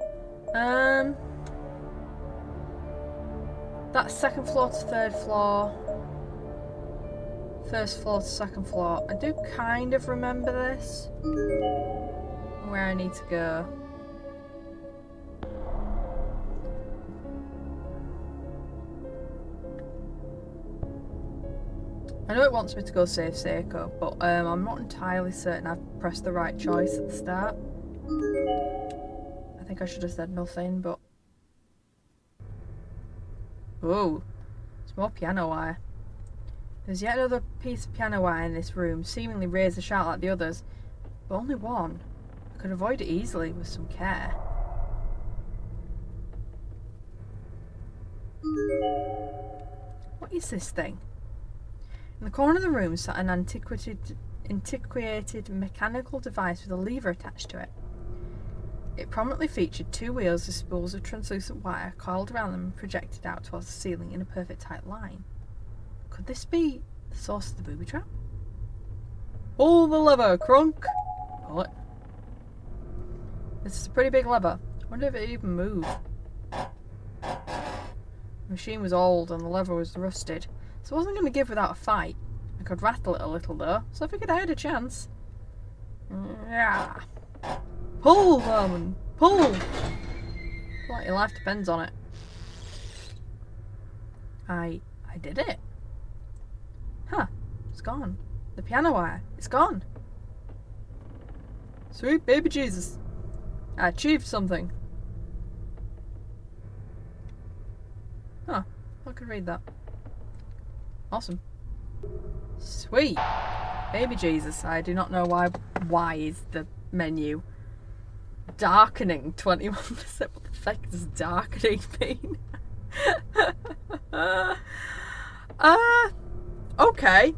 Speaker 1: That's second floor to third floor. First floor to second floor. I do kind of remember this. Where I need to go. I know it wants me to go save Seiko, but I'm not entirely certain I've pressed the right choice at the start. I think I should have said nothing, but... Oh, it's more piano wire. There's yet another piece of piano wire in this room, seemingly razor sharp like the others, but only one. I could avoid it easily with some care. What is this thing? In the corner of the room sat an antiquated mechanical device with a lever attached to it. It prominently featured two wheels with spools of translucent wire coiled around them and projected out towards the ceiling in a perfect tight line. Could this be the source of the booby trap? Pull the lever, Crunk! Pull it. This is a pretty big lever. I wonder if it even moved. The machine was old and the lever was rusted, so I wasn't going to give without a fight. I could rattle it a little though, so I figured I had a chance. Yeah. Pull, Vermin! Pull! Like your life depends on it. I did it. Huh, it's gone. The piano wire, it's gone. Sweet baby Jesus. I achieved something. Huh, I could read that. Awesome. Sweet. Baby Jesus. I do not know why is the menu. Darkening 21%. What the fuck does darkening mean? Okay.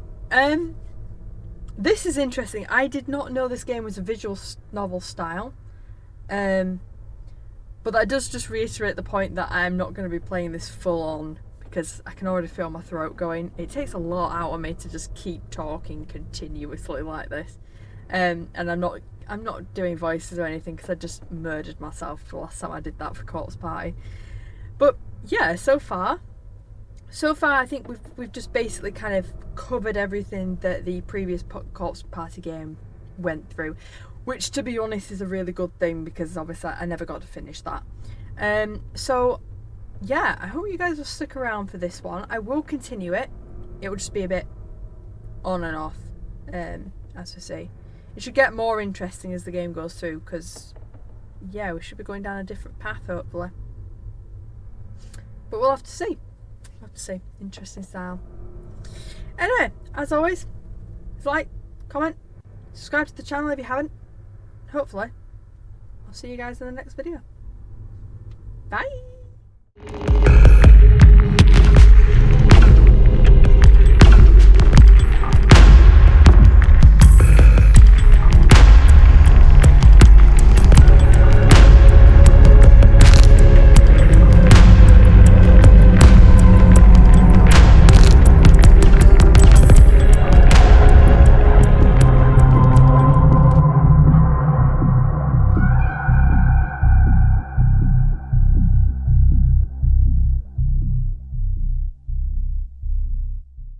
Speaker 1: This is interesting. I did not know this game was a visual novel style. But that does just reiterate the point that I'm not going to be playing this full on because I can already feel my throat going. It takes a lot out of me to just keep talking continuously like this. And I'm not doing voices or anything because I just murdered myself the last time I did that for Corpse Party. But yeah, so far I think we've just basically kind of covered everything that the previous Corpse Party game went through, which to be honest is a really good thing because obviously I never got to finish that. So yeah, I hope you guys will stick around for this one. I will continue it. It will just be a bit on and off, as we say. It should get more interesting as the game goes through because yeah, we should be going down a different path hopefully. But we'll have to see. Interesting style. Anyway, as always, like, comment, subscribe to the channel if you haven't. Hopefully, I'll see you guys in the next video. Bye!